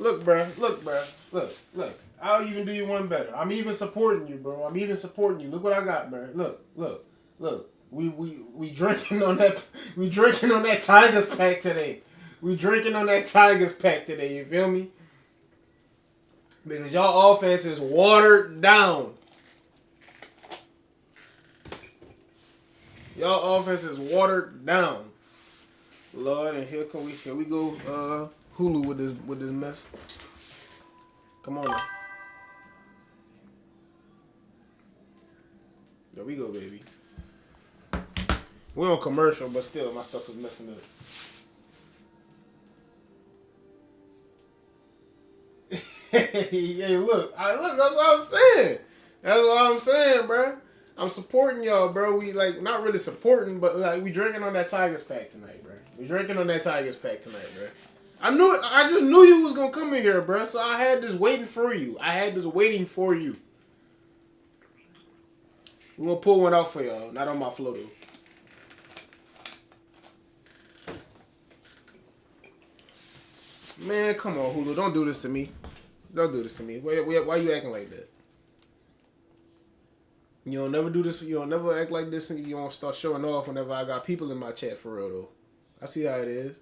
Look, bro. Look, bro. Look. I'll even do you one better. I'm even supporting you, bro. I'm even supporting you. Look what I got, bro. Look. We drinking on that. We drinking on that Tigers pack today. We drinking on that Tigers pack today. You feel me? Because y'all offense is watered down. Y'all offense is watered down. Lord, and here we go Hulu with this mess. Come on now. There we go, baby. We're on commercial, but still my stuff is messing up. Hey, look, that's what I'm saying. That's what I'm saying, bro. I'm supporting y'all, bro. We like not really supporting, but like we drinking on that Tigers pack tonight, bro. We drinking on that Tigers pack tonight, bro. I just knew you was gonna come in here, bro. So I had this waiting for you. We're gonna pull one out for y'all. Not on my flow though. Man, come on, Hulu. Don't do this to me. Don't do this to me. Why you acting like that? You don't never do this. You don't never act like this, and you don't start showing off whenever I got people in my chat for real though. I see how it is.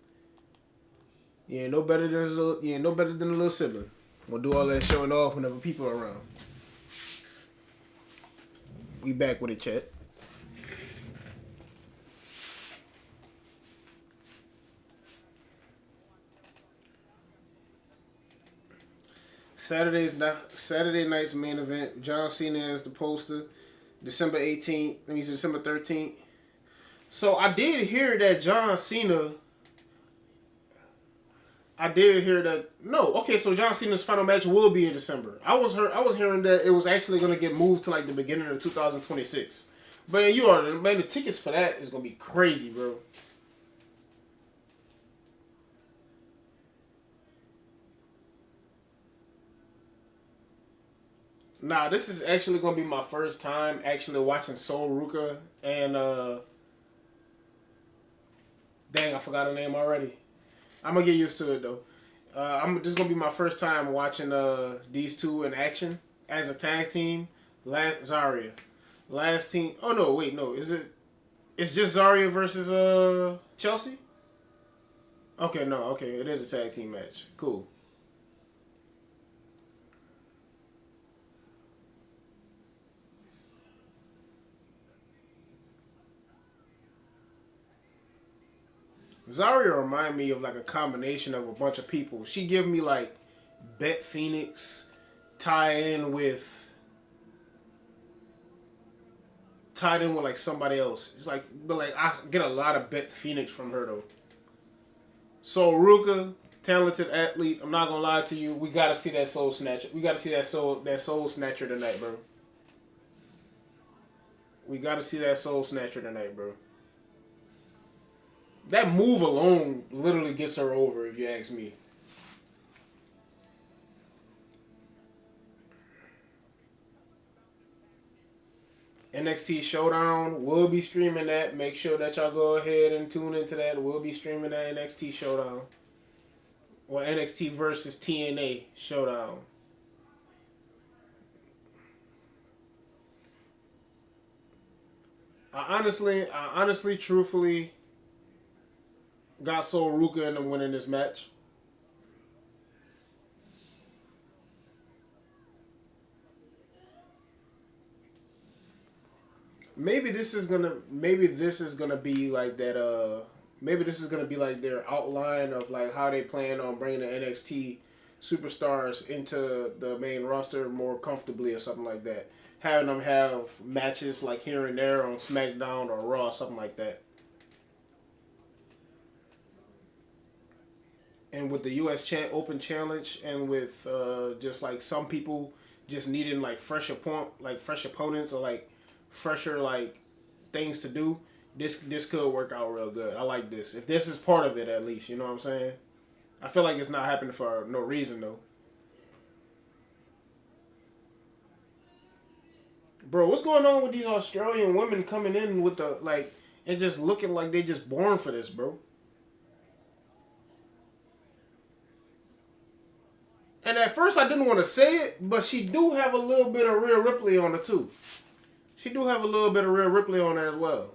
You ain't no better than a little sibling. I'm gonna do all that showing off whenever people are around. We back with it, chat. Saturday night's main event. John Cena as the poster. December 18th. Let me see, December 13th. So I did hear that John Cena. No, okay. So John Cena's final match will be in December. I was hearing that it was actually going to get moved to like the beginning of 2026. But the tickets for that is going to be crazy, bro. Nah, this is actually gonna be my first time actually watching Sol Ruka and dang, I forgot her name already. I'm gonna get used to it though. This is gonna be my first time watching these two in action as a tag team. Zarya, last team. Oh no, wait, no, is it? It's just Zarya versus Chelsea. Okay, no, okay, it is a tag team match. Cool. Zarya remind me of like a combination of a bunch of people. She give me like Bet Phoenix tied in with like somebody else. It's like, but like I get a lot of Bet Phoenix from her though. So Ruka, talented athlete. I'm not gonna lie to you. We gotta see that soul snatcher. We gotta see that soul snatcher tonight, bro. We gotta see that soul snatcher tonight, bro. That move alone literally gets her over, if you ask me. NXT Showdown, we'll be streaming that. Make sure that y'all go ahead and tune into that. We'll be streaming that NXT Showdown. Or NXT versus TNA Showdown. I honestly, truthfully, got Sol Ruka in them winning this match. Maybe this is gonna be like that. Maybe this is gonna be like their outline of like how they plan on bringing the NXT superstars into the main roster more comfortably or something like that. Having them have matches like here and there on Smackdown or Raw, something like that. And with the U.S. Open Challenge, and with just like some people just needing like fresh opponents or like fresher like things to do, this could work out real good. I like this. If this is part of it, at least, you know what I'm saying. I feel like it's not happening for no reason though. Bro, what's going on with these Australian women coming in with the like and just looking like they just born for this, bro? And at first I didn't want to say it, but she do have a little bit of Rhea Ripley on her too. She do have a little bit of Rhea Ripley on her as well.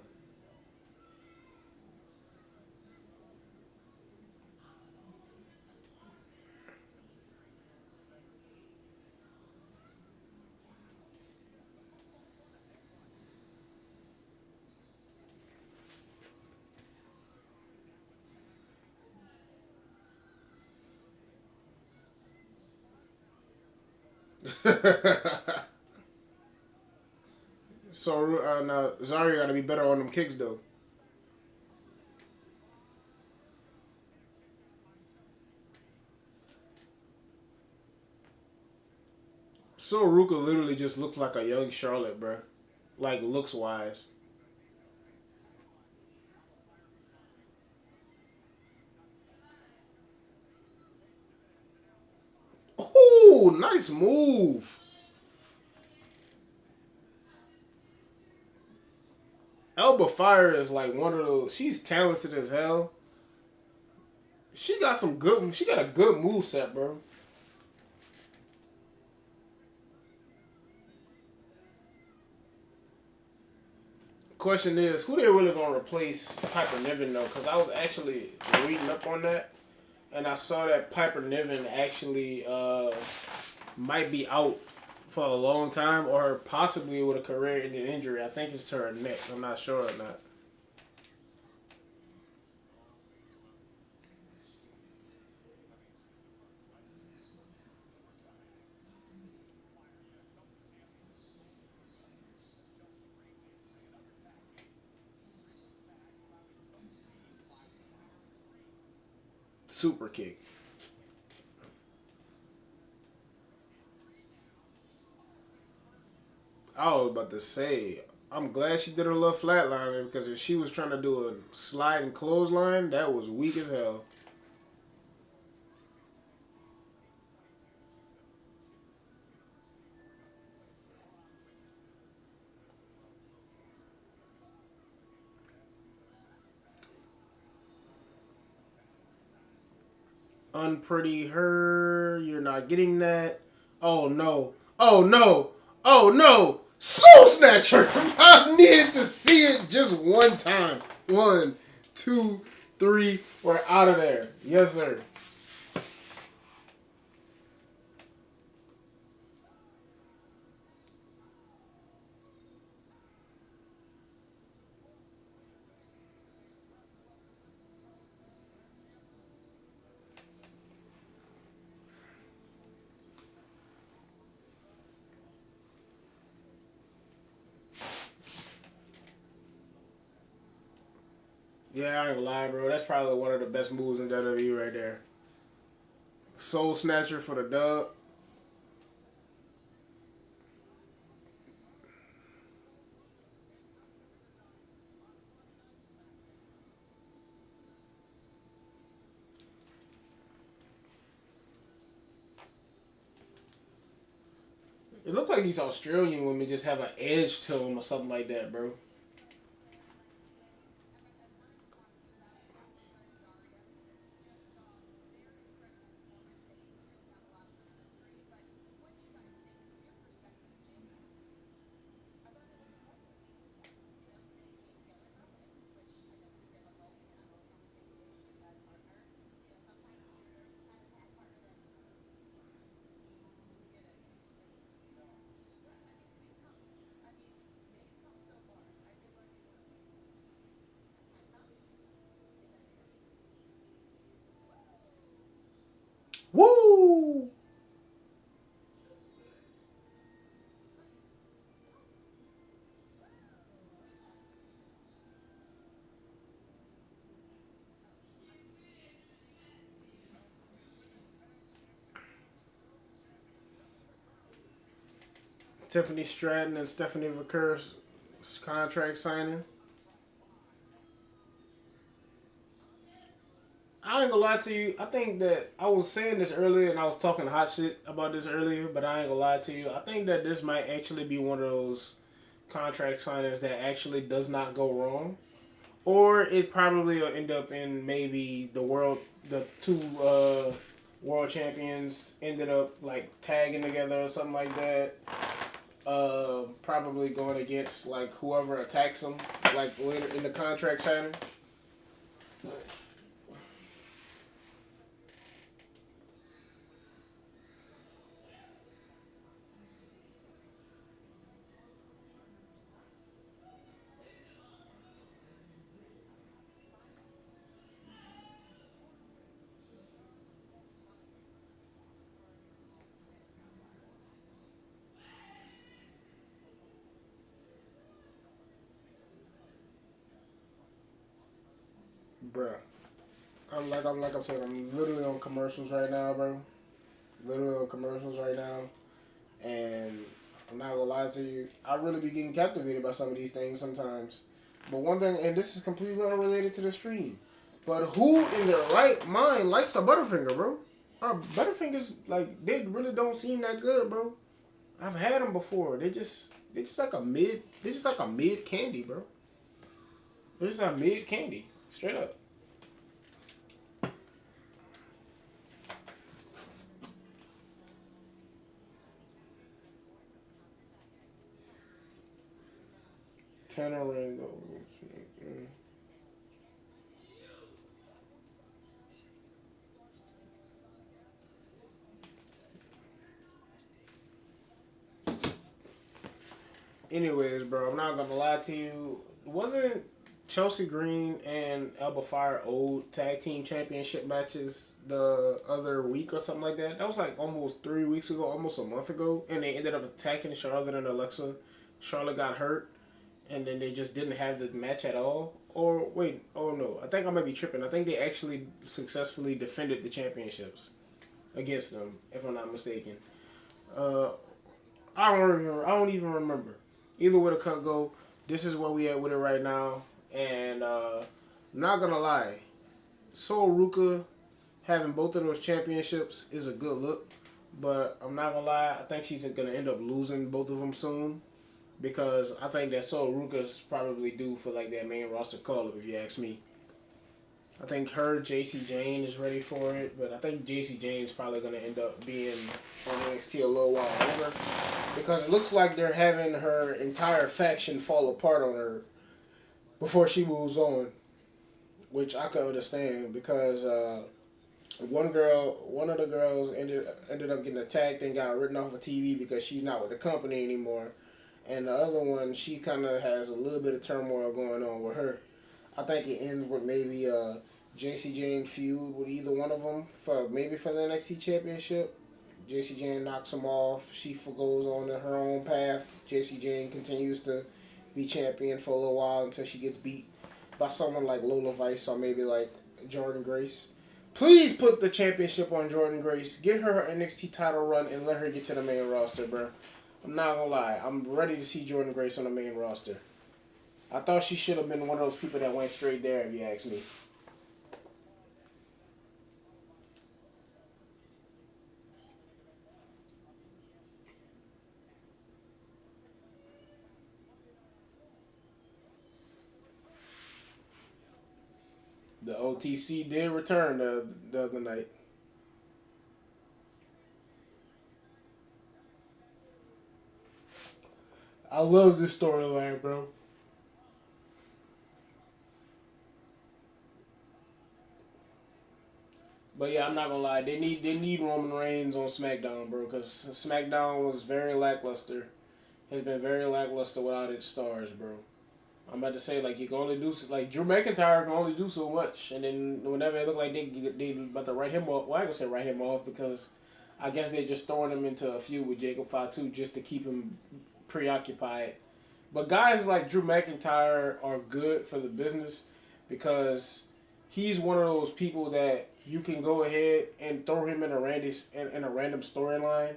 So now Zarya got to be better on them kicks though. So Ruka literally just looks like a young Charlotte, bro. Like looks wise. Oh, nice move. Elba Fire is like one of those. She's talented as hell. She got some good. She got a good move set, bro. Question is, who they really gonna replace Piper Niven though? Because I was actually reading up on that, and I saw that Piper Niven actually might be out for a long time, or possibly with a career-ending injury. I think it's to her neck. I'm not sure or not. Super kick. I was about to say, I'm glad she did her little flatliner because if she was trying to do a slide and clothesline, that was weak as hell. Unpretty her, you're not getting that. Oh no. Oh no. Oh no. Soul Snatcher! I needed to see it just one time. One, two, three. We're out of there. Yes, sir. Yeah, I ain't gonna lie, bro. That's probably one of the best moves in WWE right there. Soul Snatcher for the dub. It looked like these Australian women just have an edge to them or something like that, bro. Woo! Tiffany Stratton and Stephanie Vaquer's contract signing. I ain't gonna lie to you. I think that I was saying this earlier and I was talking hot shit about this earlier, but I ain't gonna lie to you. I think that this might actually be one of those contract signings that actually does not go wrong. Or it probably will end up in maybe the two world champions ended up like tagging together or something like that. Probably going against like whoever attacks them, like later in the contract signing. Bruh. I'm saying, I'm literally on commercials right now, bro. Literally on commercials right now. And I'm not gonna lie to you, I really be getting captivated by some of these things sometimes. But one thing, and this is completely unrelated to the stream, but who in their right mind likes a Butterfinger, bro? Butterfingers, like, they really don't seem that good, bro. I've had them before. They just like a mid. They just like a mid candy, bro. They're just a mid candy, straight up. Tanarango. Anyways, bro, I'm not gonna lie to you. Wasn't Chelsea Green and Elba Fire old tag team championship matches the other week or something like that? That was like almost 3 weeks ago, almost a month ago, and they ended up attacking Charlotte and Alexa. Charlotte got hurt, and then they just didn't have the match at all. Or wait, oh no, I think I might be tripping. I think they actually successfully defended the championships against them, if I'm not mistaken. Uh, I don't even remember. Either way the cut go, this is where we at with it right now. And I'm not gonna lie, Sol Ruka having both of those championships is a good look. But I'm not gonna lie, I think she's gonna end up losing both of them soon. Because I think that Sol Ruka's probably due for like that main roster call up, if you ask me. I think her JC Jane is ready for it, but I think JC Jane's probably going to end up being on NXT a little while longer because it looks like they're having her entire faction fall apart on her before she moves on, which I can understand because one of the girls ended up getting attacked and got written off of TV because she's not with the company anymore, and the other one she kind of has a little bit of turmoil going on with her. I think it ends with maybe a JC Jane feud with either one of them for the NXT Championship. JC Jane knocks him off. She goes on her own path. JC Jane continues to be champion for a little while until she gets beat by someone like Lola Vice or maybe like Jordan Grace. Please put the championship on Jordan Grace. Get her NXT title run and let her get to the main roster, bro. I'm not gonna lie. I'm ready to see Jordan Grace on the main roster. I thought she should have been one of those people that went straight there, if you ask me. The OTC did return the other night. I love this storyline, bro. But yeah, I'm not gonna lie. They need Roman Reigns on SmackDown, bro, because SmackDown was very lackluster. Has been very lackluster without its stars, bro. I'm about to say like you can only do like Drew McIntyre can only do so much, and then whenever it look like they about to write him off, well I ain't gonna say write him off because I guess they're just throwing him into a feud with Jacob Fatu just to keep him preoccupied. But guys like Drew McIntyre are good for the business because he's one of those people that you can go ahead and throw him in a random storyline,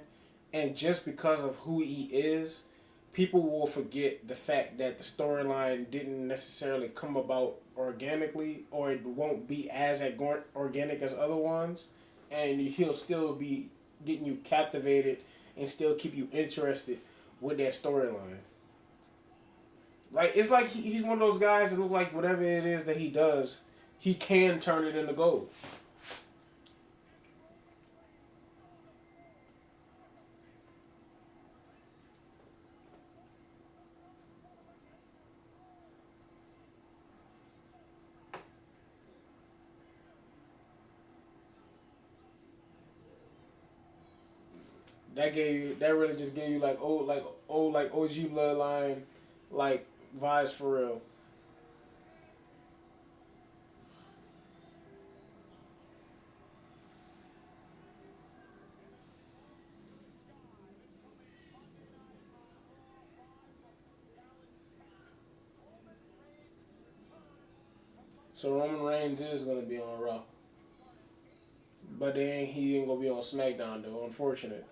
and just because of who he is, people will forget the fact that the storyline didn't necessarily come about organically, or it won't be as organic as other ones, and he'll still be getting you captivated and still keep you interested with that storyline. Like it's like he's one of those guys that look like whatever it is that he does, he can turn it into gold. That really just gave you like OG bloodline like vibes for real. So Roman Reigns is gonna be on Raw, but then he ain't gonna be on SmackDown though. Unfortunate.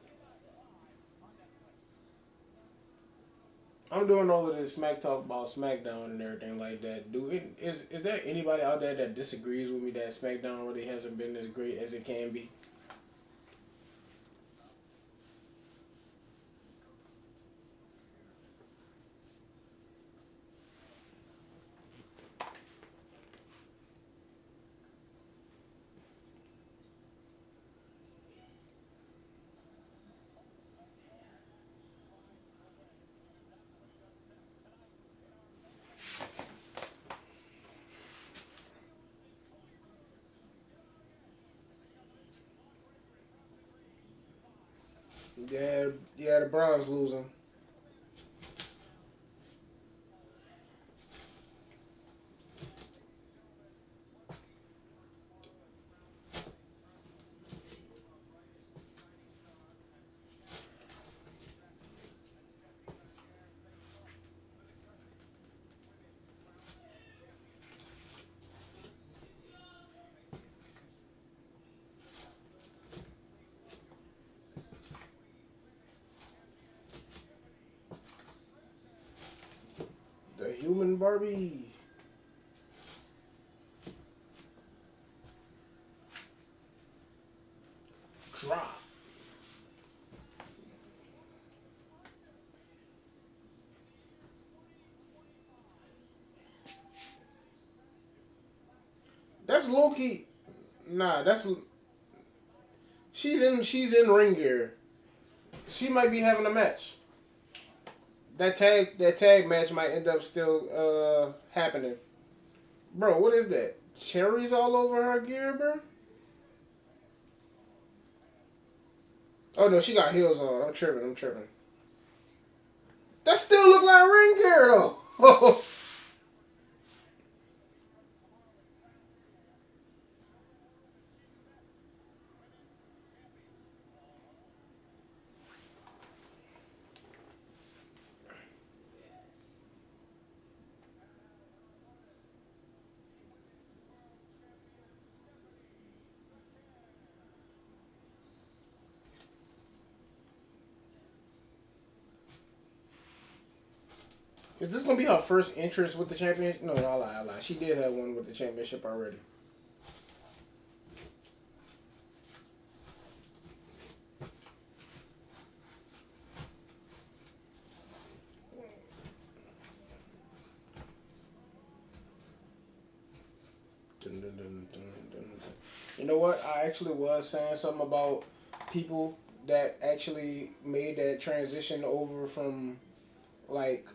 I'm doing all of this smack talk about SmackDown and everything like that. Is there anybody out there that disagrees with me that SmackDown really hasn't been as great as it can be? Yeah, yeah, the Browns losing. The human Barbie. Drop. That's low key. Nah, that's she's in ring gear. She might be having a match. That tag match might end up still happening. Bro, what is that? Cherries all over her gear, bro? Oh no, she got heels on. I'm tripping. I'm tripping. That still look like ring gear though. Is this gonna be her first entrance with the championship? No, I lie, I lie. She did have one with the championship already. Dun, dun, dun, dun, dun, dun. You know what? I actually was saying something about people that actually made that transition over from like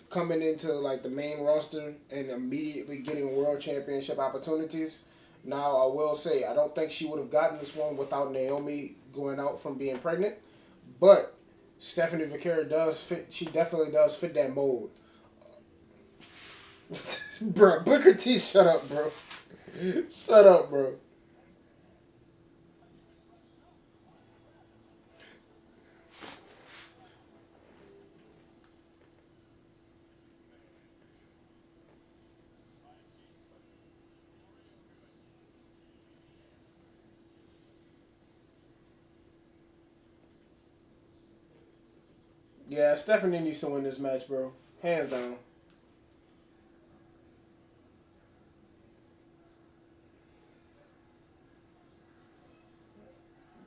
coming into like the main roster and immediately getting world championship opportunities. Now I will say I don't think she would have gotten this one without Naomi going out from being pregnant, but Stephanie Vaquera does fit. She definitely does fit that mold. Bro, Booker T, shut up, bro. Shut up, bro. Yeah, Stephanie needs to win this match, bro. Hands down.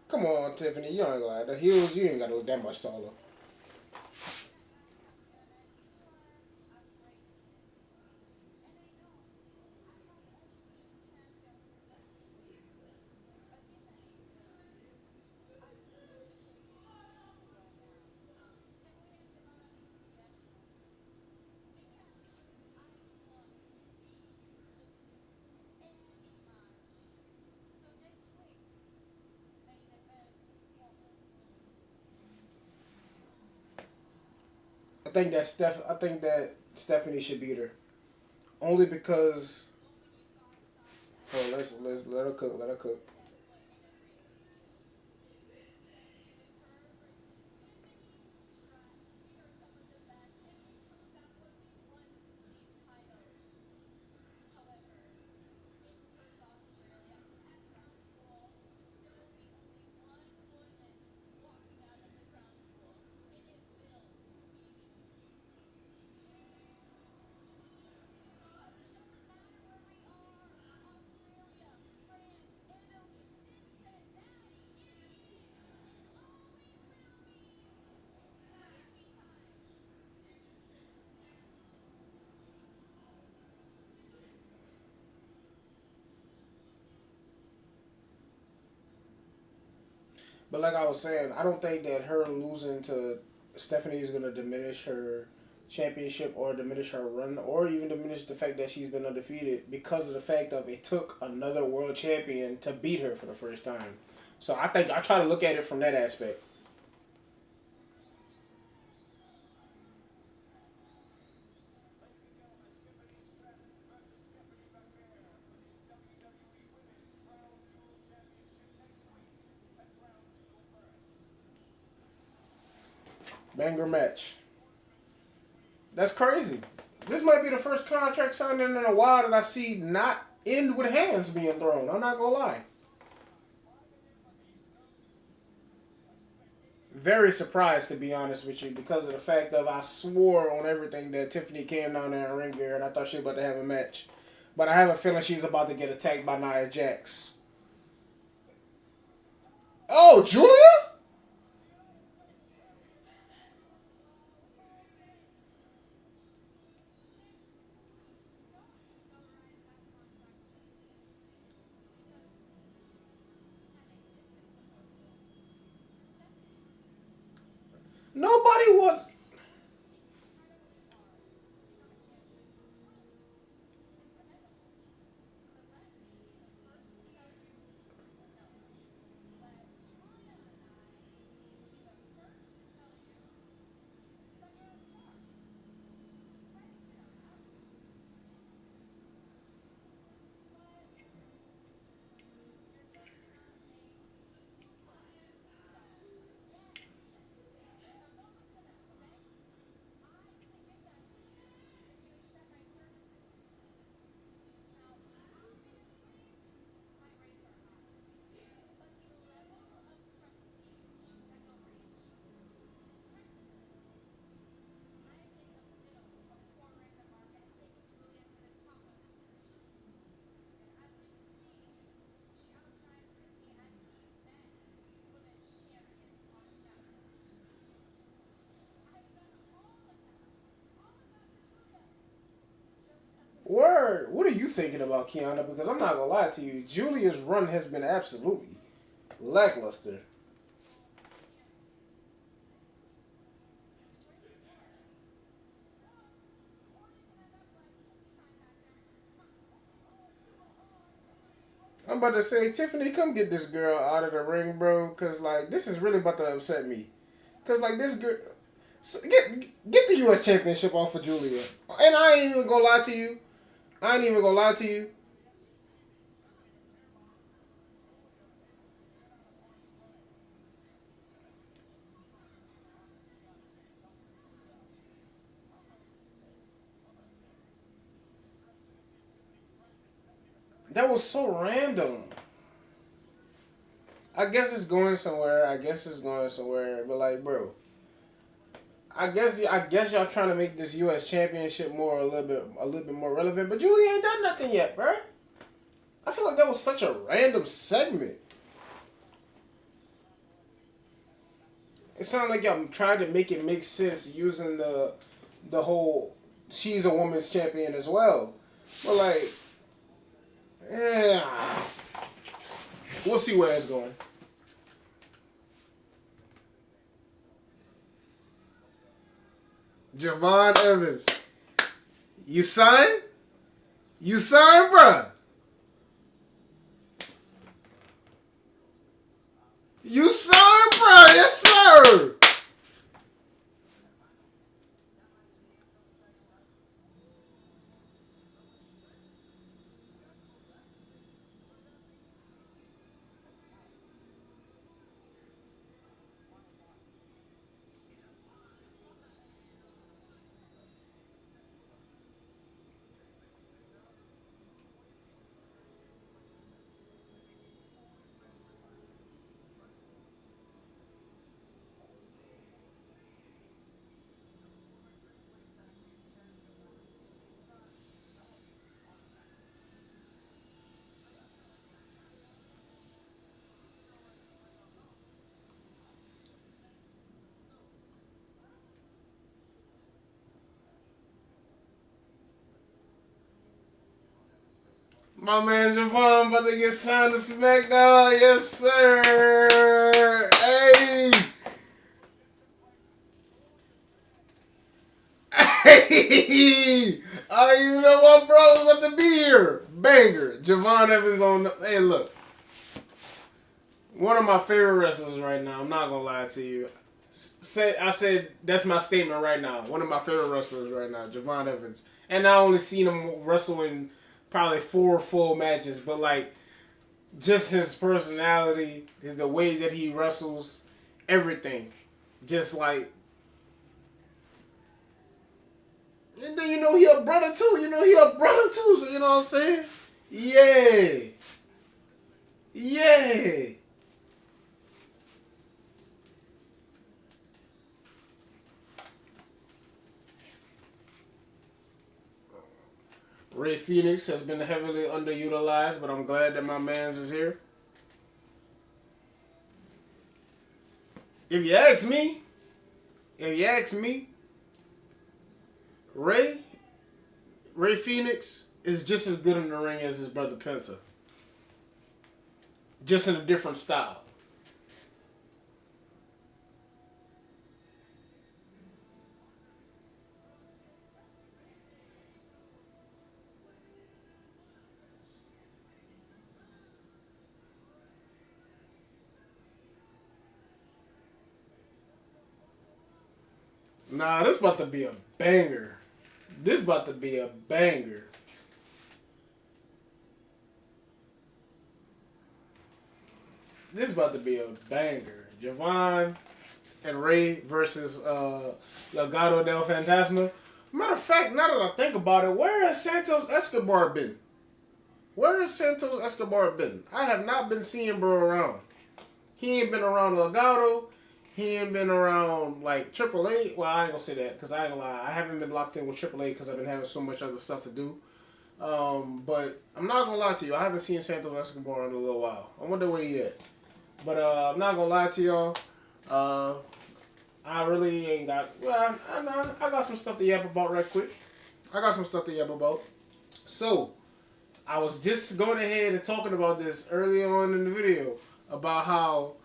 Come on, Tiffany. You ain't gonna the heels. You ain't gotta look that much taller. I think that Stephanie should beat her. Only because. Oh, let's let her cook. Let her cook. But like I was saying, I don't think that her losing to Stephanie is going to diminish her championship or diminish her run or even diminish the fact that she's been undefeated because of the fact of it took another world champion to beat her for the first time. So I think I try to look at it from that aspect. Banger match. That's crazy. This might be the first contract signed in a while that I see not end with hands being thrown. I'm not gonna lie. Very surprised to be honest with you because of the fact of I swore on everything that Tiffany came down there in ring gear and I thought she was about to have a match. But I have a feeling she's about to get attacked by Nia Jax. Oh, Julia? Nobody was. Word. What are you thinking about, Kiana? Because I'm not gonna lie to you, Julia's run has been absolutely lackluster. I'm about to say, Tiffany, come get this girl out of the ring, bro. Cause like this is really about to upset me. Cause like this girl, get the U.S. Championship off of Julia. And I ain't even gonna lie to you. I ain't even gonna lie to you. That was so random. I guess it's going somewhere. I guess it's going somewhere. But like, bro, I guess y'all trying to make this U.S. Championship more a little bit more relevant. But Julia ain't done nothing yet, bro. I feel like that was such a random segment. It sounded like y'all trying to make it make sense using the whole she's a woman's champion as well. But like, yeah, we'll see where it's going. Javon Evans, you signed? You signed, bruh? You signed, bruh? Yes, sir. My man Javon about to get signed to Smackdown. Yes, sir. Hey. Hey. I didn't even know my bro was about to be here. Banger. Javon Evans on the... Hey, look. One of my favorite wrestlers right now. I'm not going to lie to you. I said that's my statement right now. One of my favorite wrestlers right now, Javon Evans. And I only seen him wrestle in probably 4 full matches, but like just his personality, the way that he wrestles, everything. Just like, and then he a brother too. So you know what I'm saying? Yeah. Yeah. Ray Phoenix has been heavily underutilized, but I'm glad that my man's is here. If you ask me, Ray Phoenix is just as good in the ring as his brother Penta. Just in a different style. Nah, this about to be a banger. This about to be a banger. This about to be a banger. Javon and Ray versus Legado del Fantasma. Matter of fact, now that I think about it, where has Santos Escobar been? Where has Santos Escobar been? I have not been seeing bro around. He ain't been around Legado. He ain't been around like AAA. Well, I ain't gonna say that because I ain't gonna lie. I haven't been locked in with AAA because I've been having so much other stuff to do. But I'm not gonna lie to you. I haven't seen Santos Escobar in a little while. I wonder where he at. But I'm not gonna lie to y'all. I really ain't got. Well, I got some stuff to yap about right quick. So I was just going ahead and talking about this early on in the video about how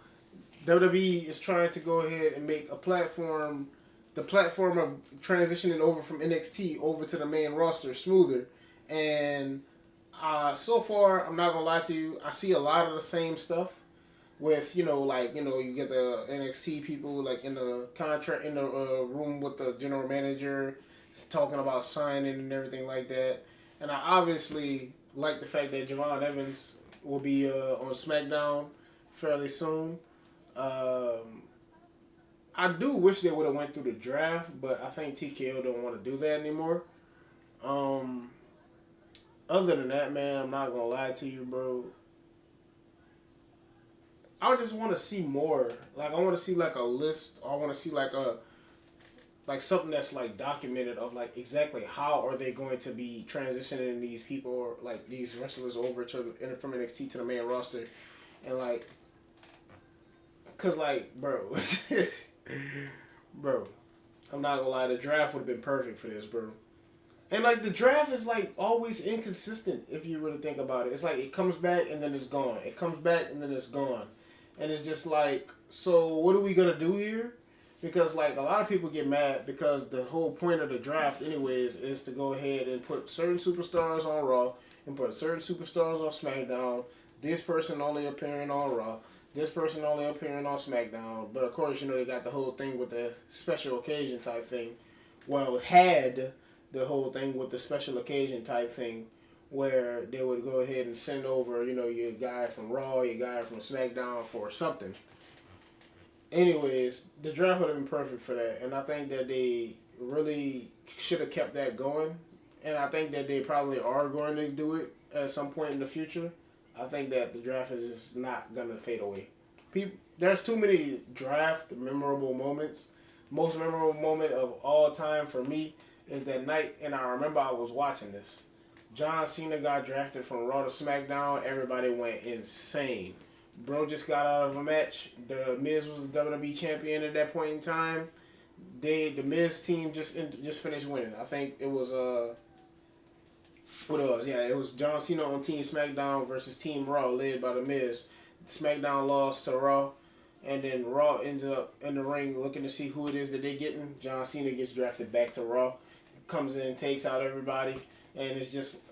WWE is trying to go ahead and make a platform, the platform of transitioning over from NXT over to the main roster smoother. And so far, I'm not gonna lie to you, I see a lot of the same stuff with you get the NXT people like in the contract in the room with the general manager talking about signing and everything like that. And I obviously like the fact that Javon Evans will be on SmackDown fairly soon. I do wish they would have went through the draft, but I think TKO don't want to do that anymore. Other than that, man, I'm not gonna lie to you, bro. I just want to see more. Like I want to see like a list. Or I want to see like something that's like documented of like exactly how are they going to be transitioning these people or like these wrestlers over to from NXT to the main roster, and like, cause like, bro, bro, I'm not gonna lie, the draft would have been perfect for this, bro. And like the draft is like always inconsistent if you really think about it. It's like it comes back and then it's gone. It comes back and then it's gone. And it's just like, so what are we gonna do here? Because like a lot of people get mad because the whole point of the draft anyways is to go ahead and put certain superstars on Raw and put certain superstars on SmackDown. This person only appearing on Raw. This person only appearing on SmackDown. But of course, they got the whole thing with the special occasion type thing. Well, had the whole thing with the special occasion type thing where they would go ahead and send over, your guy from Raw, your guy from SmackDown for something. Anyways, the draft would have been perfect for that. And I think that they really should have kept that going. And I think that they probably are going to do it at some point in the future. I think that the draft is just not going to fade away. There's too many draft memorable moments. Most memorable moment of all time for me is that night, and I remember I was watching this. John Cena got drafted from Raw to SmackDown. Everybody went insane. Bro just got out of a match. The Miz was the WWE champion at that point in time. The Miz team just finished winning. I think it was What it was? Yeah, it was John Cena on Team SmackDown versus Team Raw, led by The Miz. SmackDown lost to Raw, and then Raw ends up in the ring looking to see who it is that they're getting. John Cena gets drafted back to Raw, comes in, takes out everybody, and it's just.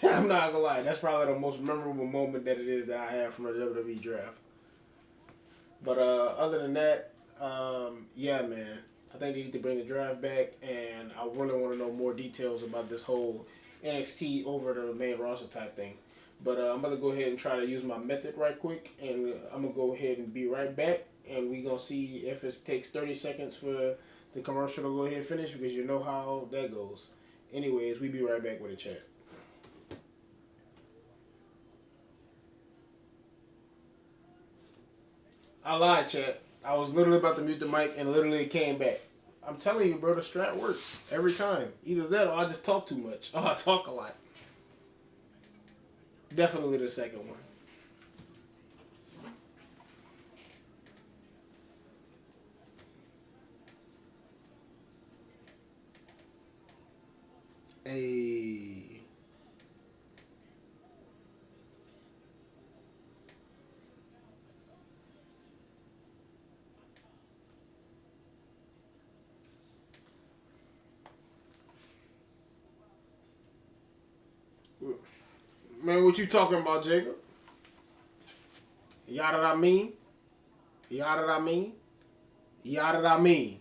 I'm not gonna lie, that's probably the most memorable moment that it is that I have from a WWE draft. But other than that, yeah, man, I think they need to bring the draft back, and I really want to know more details about this whole NXT over the main roster type thing. But I'm gonna go ahead and try to use my method right quick, and I'm gonna go ahead and be right back, and we gonna see if it takes 30 seconds for the commercial to go ahead and finish, because you know how that goes. Anyways, we be right back with a chat. I lied, chat. I was literally about to mute the mic and literally came back. I'm telling you, bro, the strat works every time. Either that or I just talk too much. Oh, I talk a lot. Definitely the second one. Hey. Man, what you talking about, Jacob? Yada I mean? Yada I mean? Yada I mean?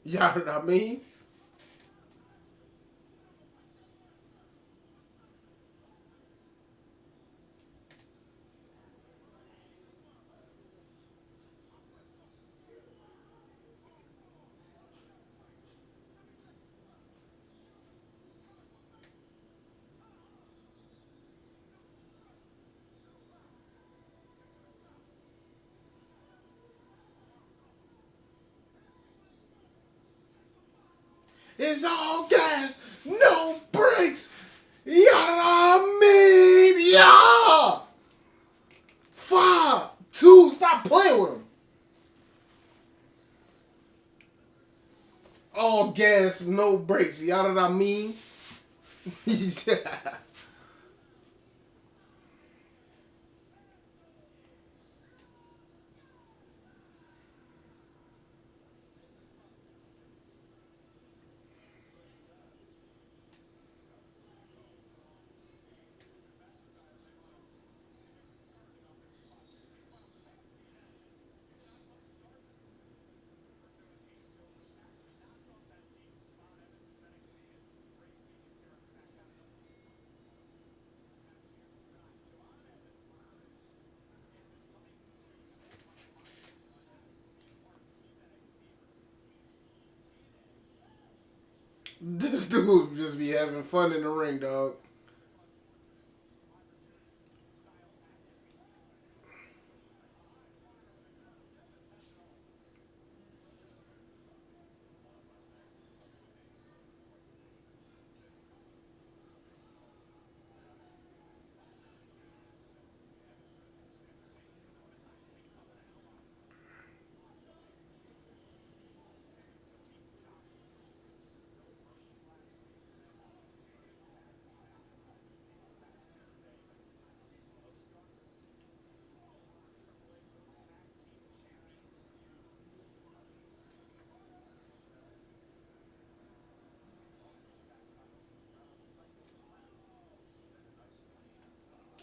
Yada I mean? It's all gas, no brakes. Yada I mean? Yeah! 5, 2, stop playing with him. All gas, no brakes. Yada I mean? Yeah. This dude just be having fun in the ring, dog.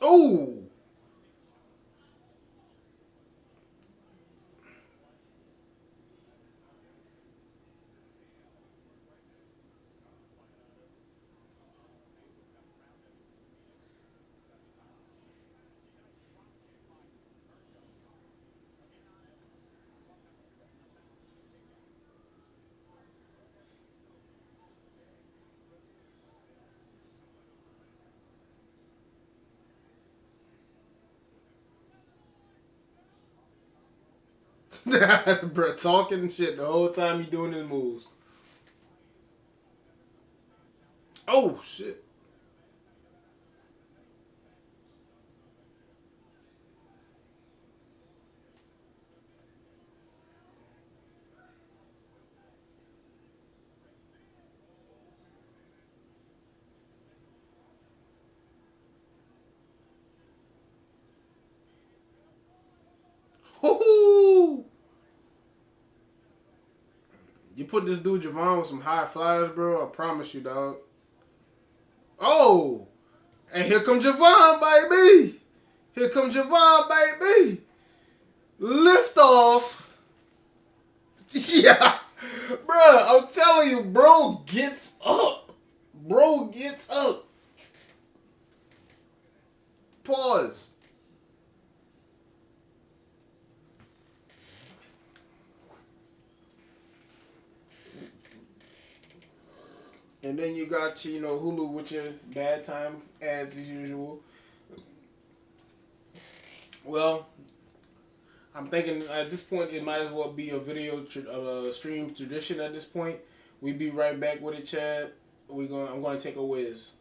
Oh! Bro, talking shit the whole time he doing his moves. Oh shit. Woo-hoo! You put this dude Javon with some high flyers, bro. I promise you, dog. Oh, and here come Javon, baby. Here come Javon, baby. Lift off. Yeah, bro. I'm telling you, bro gets up. Bro gets up. Pause. And then you got, you know, Hulu with your bad time ads as usual. Well, I'm thinking at this point it might as well be a video stream tradition at this point. We be right back with it, Chad. I'm going to take a whiz.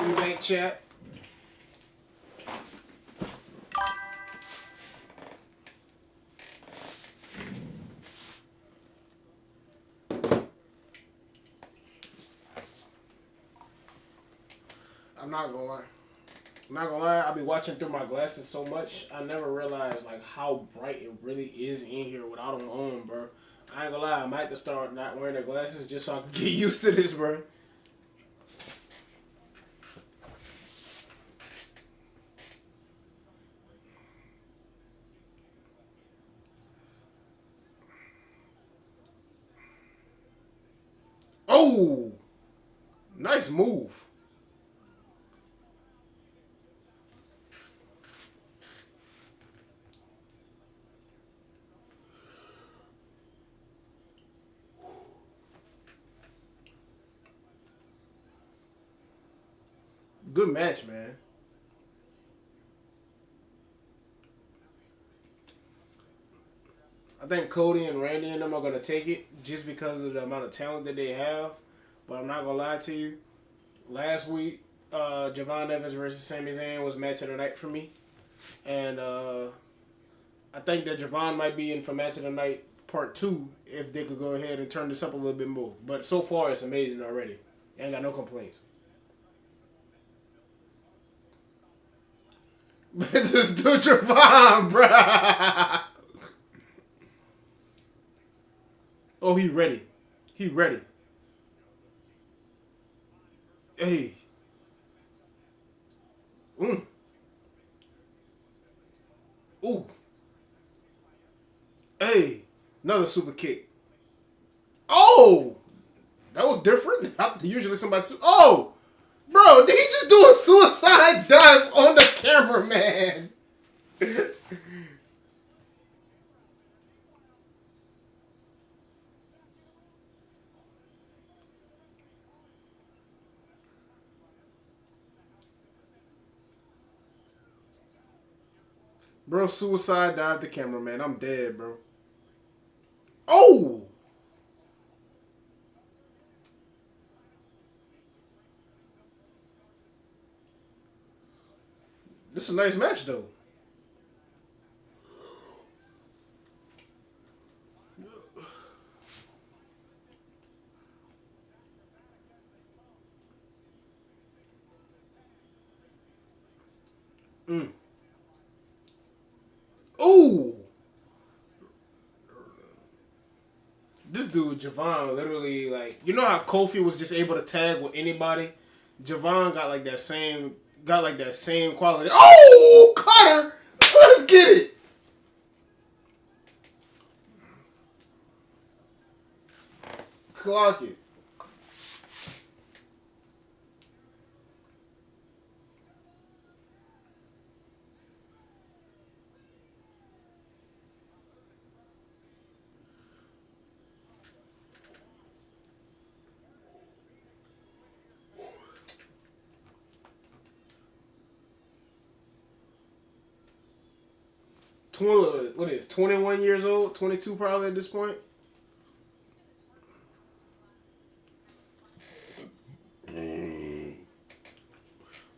We back, chat. I'm not gonna lie. I'm not gonna lie, I be watching through my glasses so much, I never realized like how bright it really is in here without them on, bro. I ain't gonna lie, I might have to start not wearing the glasses just so I can get used to this, bro. Oh, nice move. Good match, man. I think Cody and Randy and them are gonna take it just because of the amount of talent that they have. But I'm not gonna lie to you. Last week, Javon Evans versus Sami Zayn was match of the night for me, and I think that Javon might be in for match of the night part two if they could go ahead and turn this up a little bit more. But so far, it's amazing already. Ain't got no complaints. But this dude Javon, bruh. Oh, he ready. He ready. Hey. Mm. Ooh. Hey. Another super kick. Oh! That was different. Usually somebody. Oh! Bro, did he just do a suicide dive on the camera, man? Bro, suicide dive the camera, man. I'm dead, bro. Oh! This is a nice match, though. Mm. Ooh! This dude, Javon, literally, like, you know how Kofi was just able to tag with anybody? Javon got like that same quality. Oh! Cutter! Let's get it! Clock it. What is 21 years old? 22 probably at this point.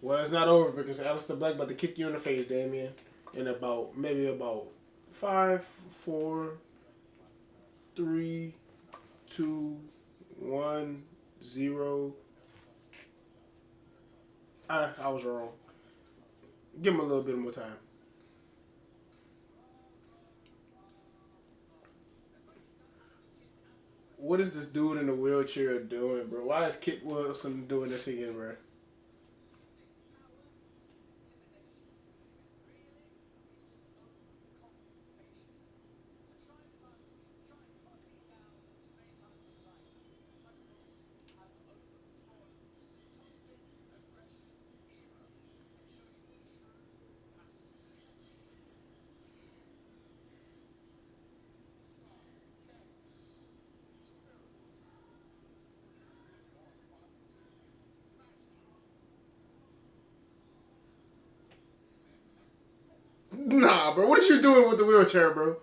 Well, it's not over because Alistair Black about to kick you in the face, Damien. In about maybe about 5, 4, 3, 2, 1, 0. I was wrong. Give him a little bit more time. What is this dude in the wheelchair doing, bro? Why is Kit Wilson doing this again, bro? Nah, bro. What are you doing with the wheelchair, bro?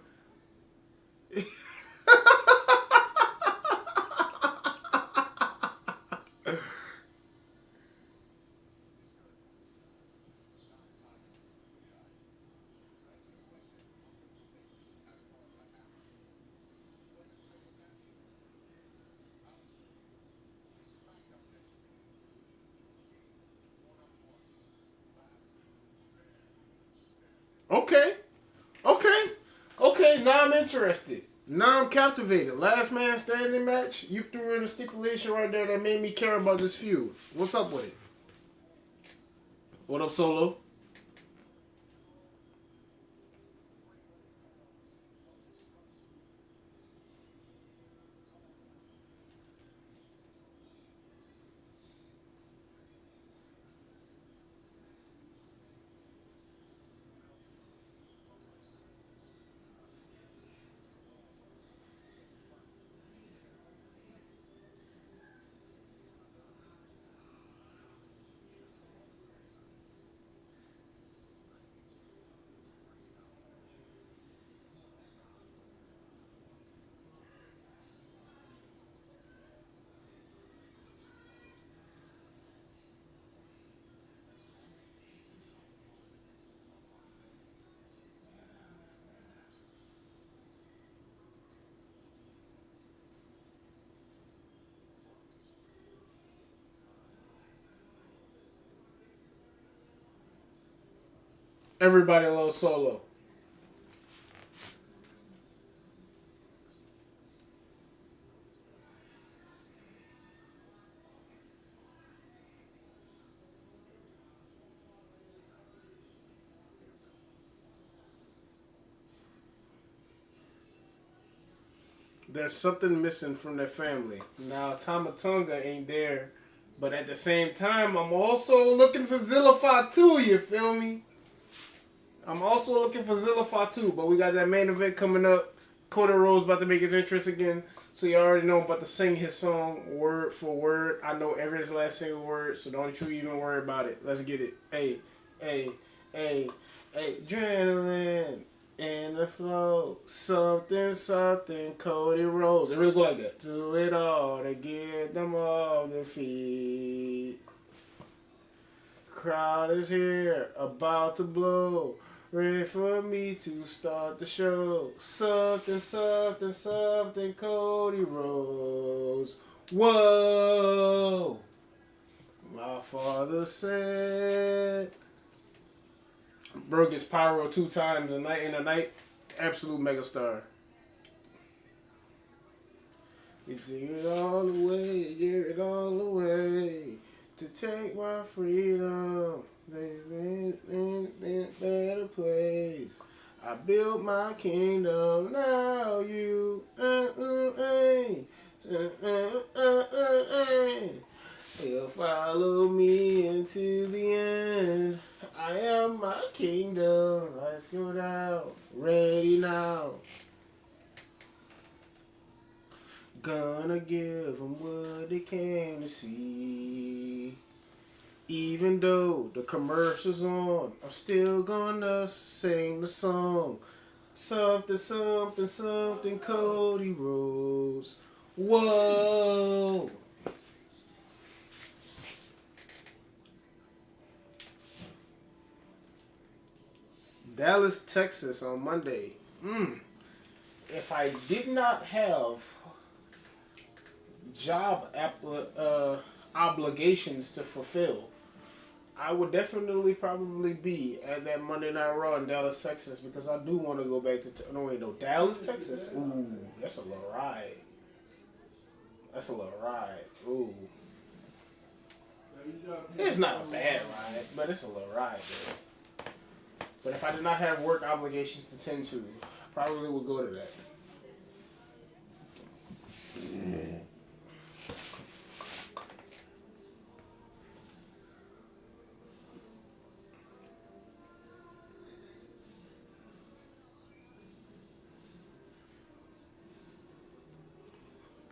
Okay. Okay. Okay. Now I'm interested. Now I'm captivated. Last man standing match. You threw in a stipulation right there that made me care about this feud. What's up with it? What up, Solo? Everybody loves Solo. There's something missing from their family. Now, Tamatonga ain't there, but at the same time, I'm also looking for Zillify too. You feel me? I'm also looking for Zillify too, but we got that main event coming up. Cody Rhodes about to make his entrance again, so you already know I'm about to sing his song word for word. I know every last single word, so don't you even worry about it. Let's get it. Hey, hey, hey, hey, adrenaline in the flow, something, something. Cody Rhodes. It really go like that. Do it all to get them off their feet. Crowd is here, about to blow. Ready for me to start the show. Something, something, something, Cody Rhodes. Whoa! My father said. Bro gets pyro 2 times a night in a night. Absolute megastar. You take it all away, give it all away. To take my freedom, baby, in a better place. I built my kingdom, now you, you'll follow me into the end. I am my kingdom, let's go down, ready now. Gonna give them what they came to see. Even though the commercial's on, I'm still gonna sing the song. Something, something, something, Cody Rhodes. Whoa! Dallas, Texas on Monday. If I did not have job obligations to fulfill, I would definitely probably be at that Monday Night Raw in Dallas, Texas, because I do want to go back to. No, wait, no, Dallas, Texas? Ooh, that's a little ride. That's a little ride. Ooh. It's not a bad ride, but it's a little ride, man. But if I did not have work obligations to tend to, I probably would go to that.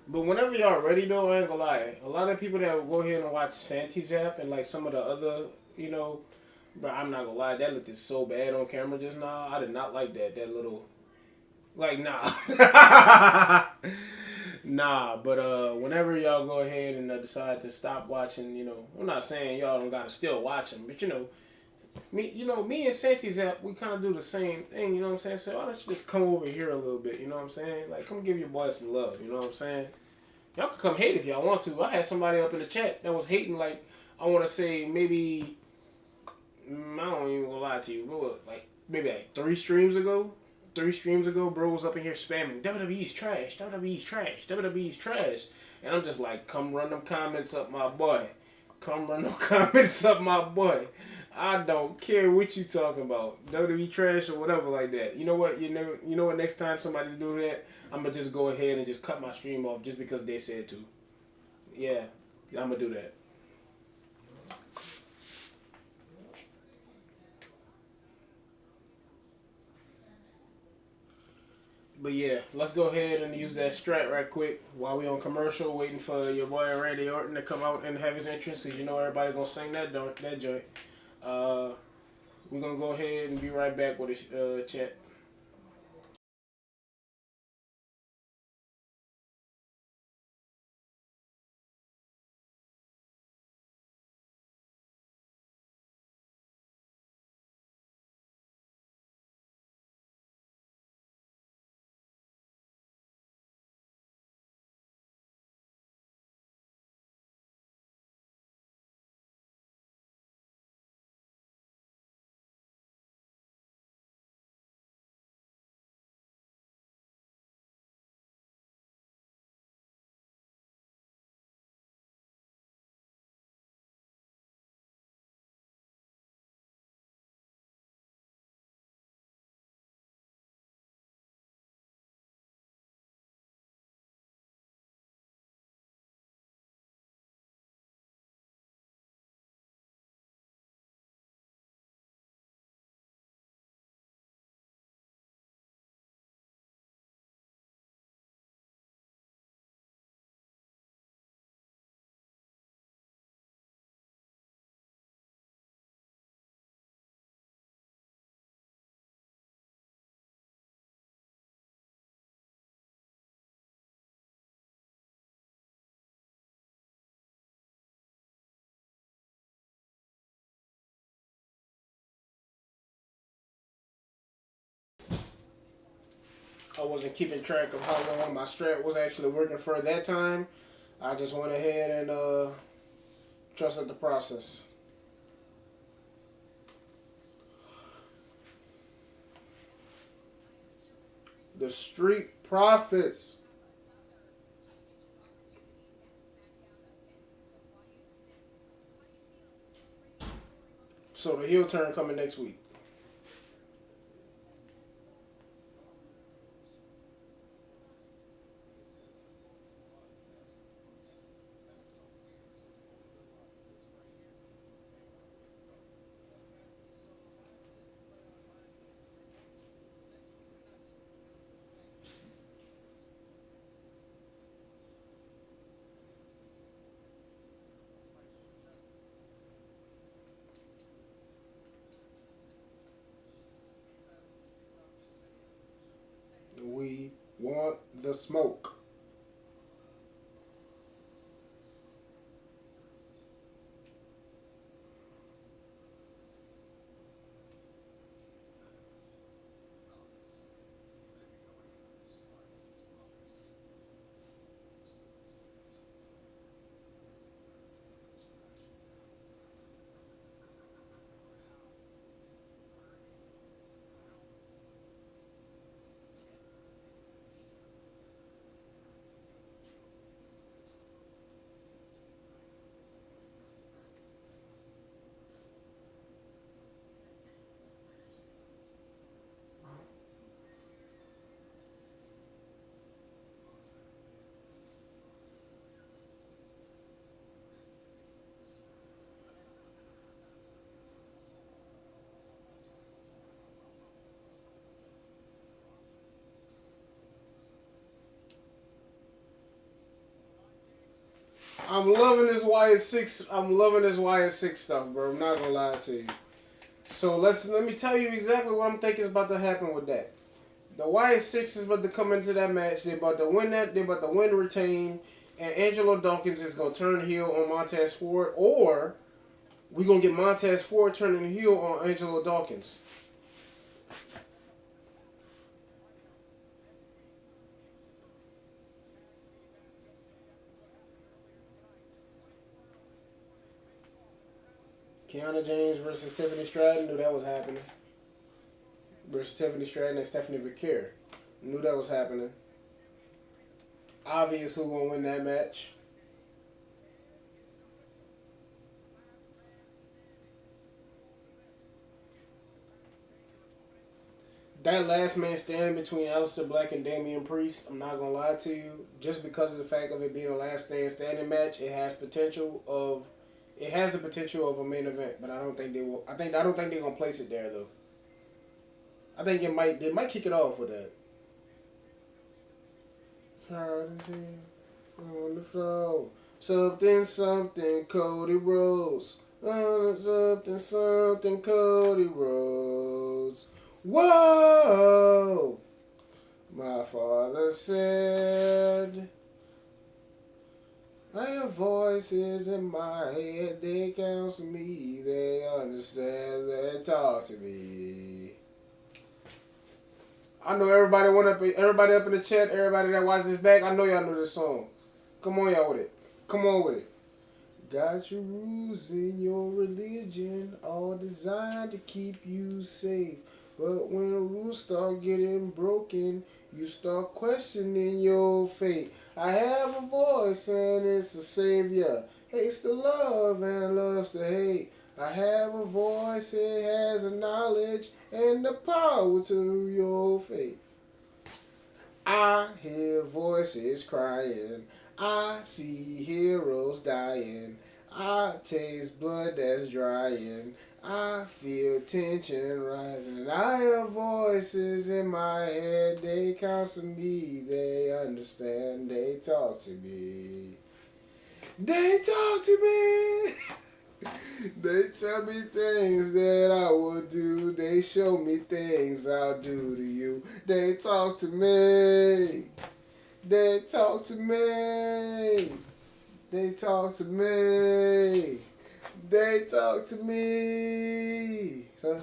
But whenever y'all ready though, I ain't gonna lie. A lot of people that will go ahead and watch Santi Zap and like some of the other, but I'm not gonna lie, that looked so bad on camera just now. I did not like that. That little, like, nah, nah. But whenever y'all go ahead and decide to stop watching, I'm not saying y'all don't gotta still watch them, but me and Santi Zap, we kind of do the same thing. You know what I'm saying? So why don't you just come over here a little bit? You know what I'm saying? Like, come give your boy some love. You know what I'm saying? Y'all can come hate if y'all want to. I had somebody up in the chat that was hating, like, I want to say maybe, I don't even gonna lie to you, bro, like, maybe like 3 streams ago. 3 streams ago, bro was up in here spamming, WWE's trash, WWE's trash, WWE's trash. And I'm just like, come run them comments up, my boy. Come run them comments up, my boy. I don't care what you talking about, WWE trash or whatever like that. You know what? You know what? Next time somebody do that, I'm gonna just go ahead and just cut my stream off just because they said to. Yeah, I'm gonna do that. But yeah, let's go ahead and use that strat right quick while we on commercial, waiting for your boy Randy Orton to come out and have his entrance, because you know everybody gonna sing that joint. Uh, we're gonna go ahead and be right back with this chat. I wasn't keeping track of how long my strap was actually working for at that time. I just went ahead and trusted the process. The Street Profits. So the heel turn coming next week. We want the smoke. I'm loving this YS6. I'm loving this YS6 stuff, bro. I'm not gonna lie to you. So let me tell you exactly what I'm thinking is about to happen with that. The YS6 is about to come into that match. They're about to win that. They're about to win, retain, and Angelo Dawkins is gonna turn heel on Montez Ford, or we gonna get Montez Ford turning heel on Angelo Dawkins. Kiana James versus Tiffany Stratton. Knew that was happening. Versus Tiffany Stratton and Stephanie Vicaire. Knew that was happening. Obvious who gonna win that match. That last man standing between Aleister Black and Damian Priest, I'm not gonna lie to you, just because of the fact of it being a last man standing match, it has the potential of a main event, but I don't think they will. I don't think they're gonna place it there though. I think they might kick it off with that. On the floor. Something, Cody Rhodes. Something, Cody Rhodes. Whoa! My father said, I have voices in my head, they counsel me, they understand, they talk to me. I know everybody up in the chat, everybody that watches this back, I know y'all know this song. Come on, y'all with it. Come on with it. Got your rules in your religion, all designed to keep you safe. But when the rules start getting broken, you start questioning your fate. I have a voice and it's a savior. Hates to love and loves to hate. I have a voice, it has a knowledge and the power to your fate. I hear voices crying. I see heroes dying. I taste blood that's drying. I feel tension rising. And I have voices in my head. They counsel me. They understand. They talk to me. They talk to me. They tell me things that I will do. They show me things I'll do to you. They talk to me. They talk to me. They talk to me. They talk to me. So,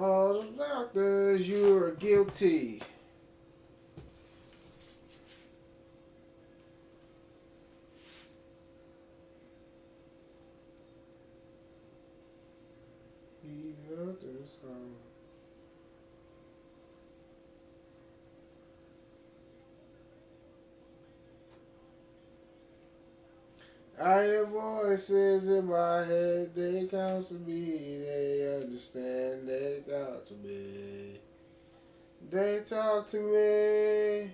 All the doctors, you're guilty. These others, I hear voices in my head, they counsel me, they understand, they talk to me. They talk to me.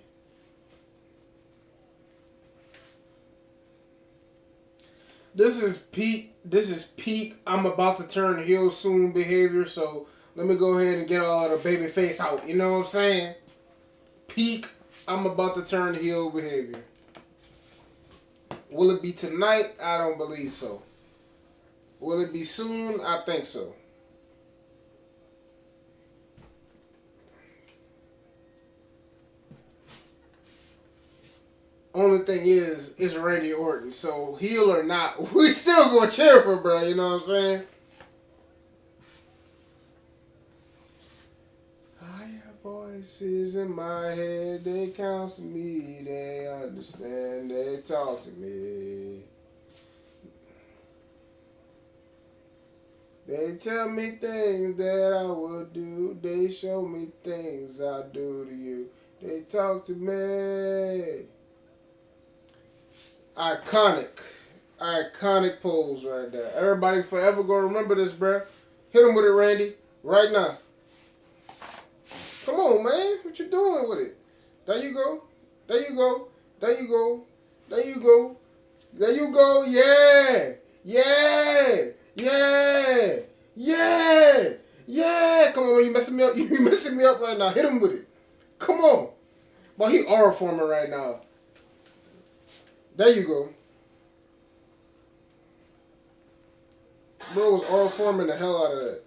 This is peak. I'm about to turn heel soon behavior, so let me go ahead and get all of the baby face out. You know what I'm saying? Peak. I'm about to turn heel behavior. Will it be tonight? I don't believe so. Will it be soon? I think so. Only thing is, it's Randy Orton. So, heel or not, we still gonna cheer for bro. You know what I'm saying? I have voices in my head. They counsel me. They understand. They talk to me. They tell me things that I would do. They show me things I do to you. They talk to me. Iconic pose right there. Everybody forever gonna remember this, bruh. Hit him with it, Randy. Right now. Come on, man. What you doing with it? There you go. There you go. There you go. There you go. There you go. Yeah. Yeah. Yeah. Yeah. Yeah. Come on, man. You messing me up. You messing me up right now. Hit him with it. Come on. But he aura forming right now. There you go. Bro was aura forming the hell out of that.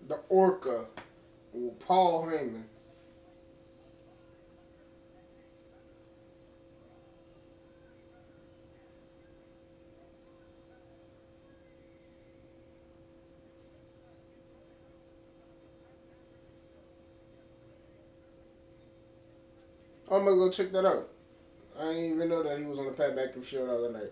The Orca. Paul Heyman. I'm gonna go check that out. I didn't even know that he was on the Pat McAfee show the other night.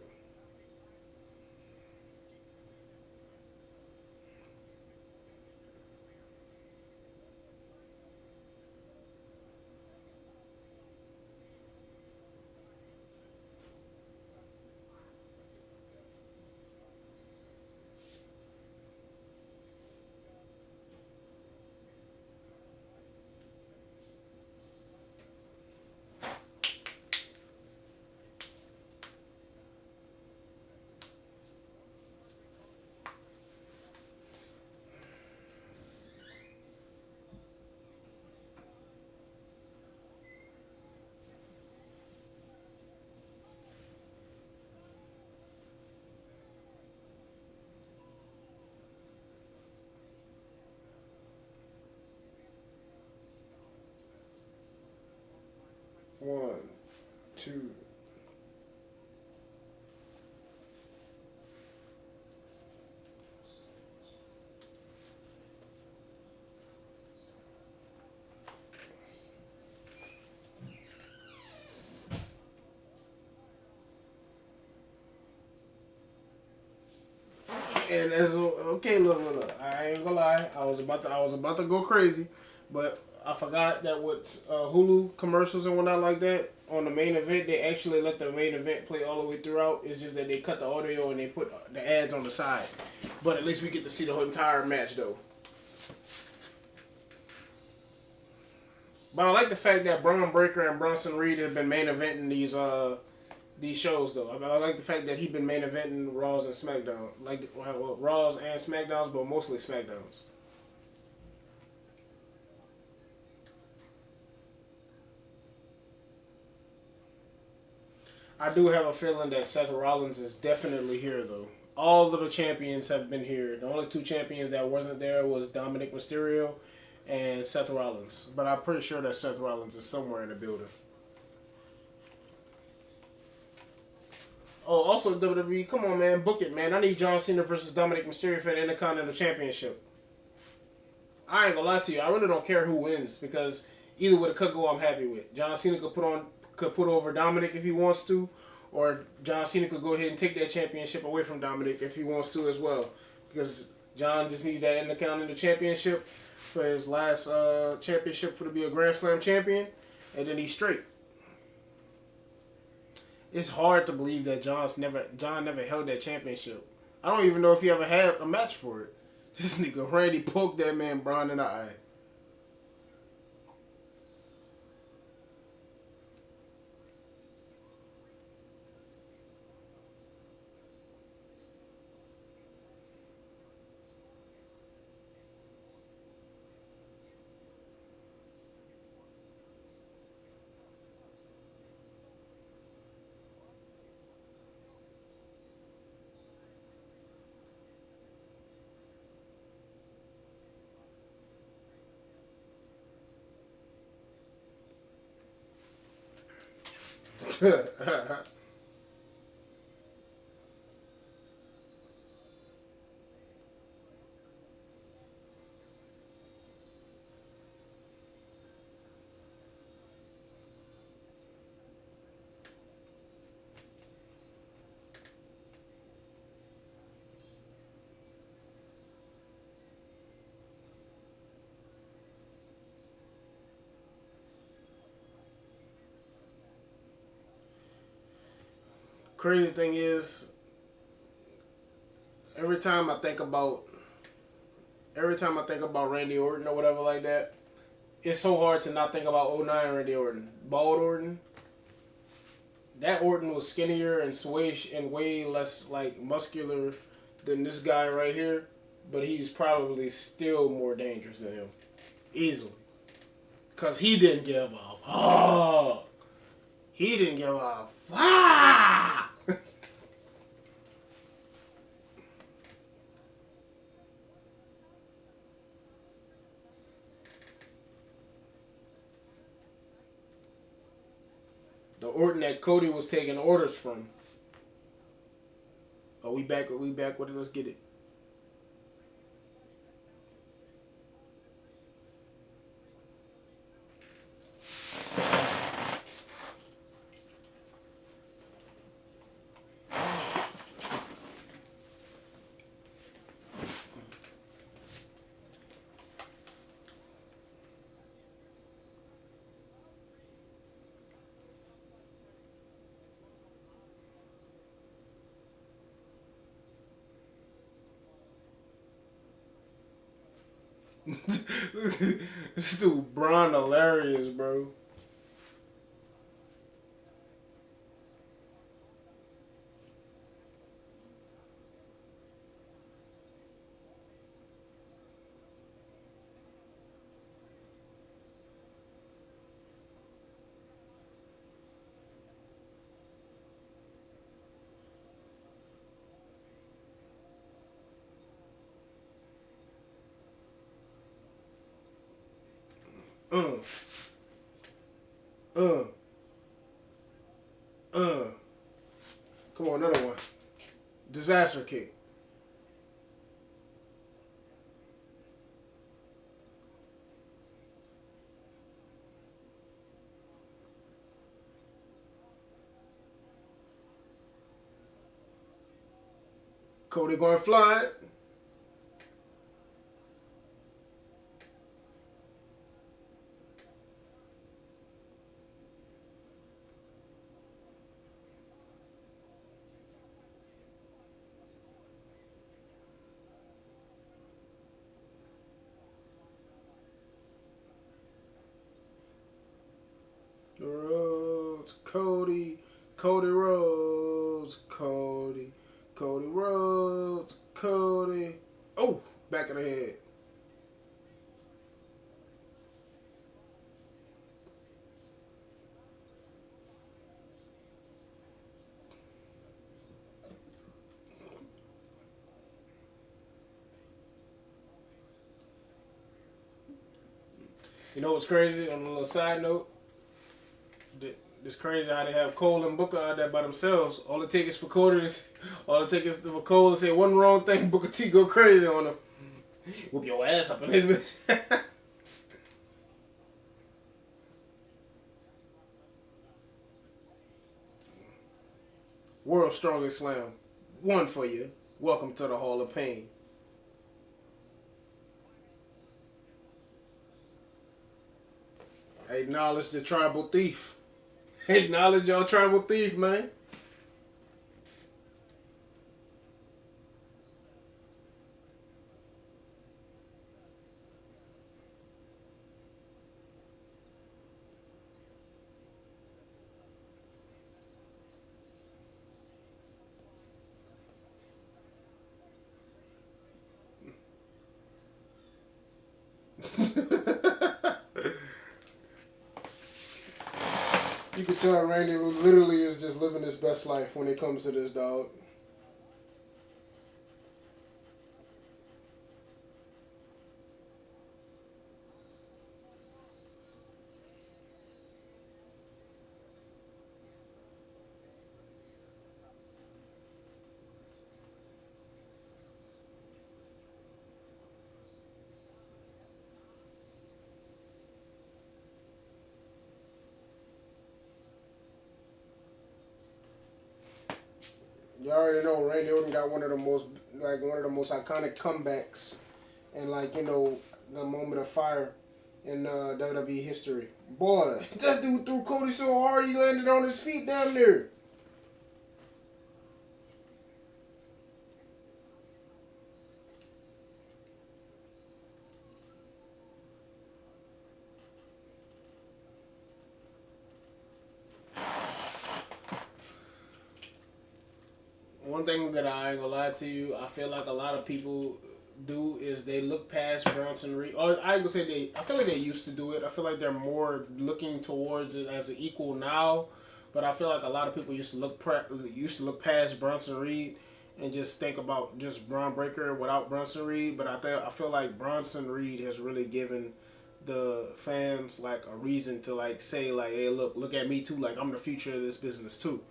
One, two. And as okay, look. I ain't gonna lie. I was about to go crazy, but I forgot that with Hulu commercials and whatnot like that on the main event, they actually let the main event play all the way throughout. It's just that they cut the audio and they put the ads on the side. But at least we get to see the entire match though. But I like the fact that Braun Breaker and Bronson Reed have been main eventing these shows though. I like the fact that he's been main eventing Raws and SmackDown, like well, Raws and SmackDowns, but mostly SmackDowns. I do have a feeling that Seth Rollins is definitely here though. All of the champions have been here. The only two champions that wasn't there was Dominic Mysterio and Seth Rollins. But I'm pretty sure that Seth Rollins is somewhere in the building. Oh, also WWE, come on, man, book it, man. I need John Cena versus Dominic Mysterio for the Intercontinental Championship. I ain't gonna lie to you, I really don't care who wins because either way the cut go, I'm happy with. John Cena could put over Dominic if he wants to, or John Cena could go ahead and take that championship away from Dominic if he wants to as well, because John just needs that Intercontinental Championship for his last championship for to be a Grand Slam champion, and then he's straight. It's hard to believe that John never held that championship. I don't even know if he ever had a match for it. This nigga Randy poked that man Braun in the eye. Crazy thing is, every time I think about Randy Orton or whatever like that, it's so hard to not think about '09 Randy Orton. Bald Orton. That Orton was skinnier and swayish and way less like muscular than this guy right here, but he's probably still more dangerous than him. Easily. Cause he didn't give a fuck. He didn't give a fuck. The Orton that Cody was taking orders from. Oh, we back with it. Let's get it. This dude Braun hilarious, bro. Uh, uh, uh. Come on, another one. Disaster kick. Cody going flying. Cody, Cody Rhodes, Cody Rhodes, Cody. Oh, back of the head. You know what's crazy? On a little side note, it's crazy how they have Cole and Booker out there by themselves. All it takes for Cole to say one wrong thing, Booker T go crazy on him. Whoop your ass up in his bitch. World's Strongest Slam. One for you. Welcome to the Hall of Pain. Acknowledge the tribal thief. Acknowledge y'all tribal thief, man. You can tell Randy literally is just living his best life when it comes to this, dog. You already know Randy Orton got one of the most iconic comebacks and the moment of fire in WWE history. Boy, that dude threw Cody so hard he landed on his feet down there. One thing that I ain't gonna lie to you, I feel like a lot of people do is they look past Bronson Reed. Or I ain't gonna say they. I feel like they used to do it. I feel like they're more looking towards it as an equal now. But I feel like a lot of people used to look past Bronson Reed and just think about just Braun Breaker without Bronson Reed. But I feel like Bronson Reed has really given the fans like a reason to like say like, hey, look at me too. Like I'm the future of this business too.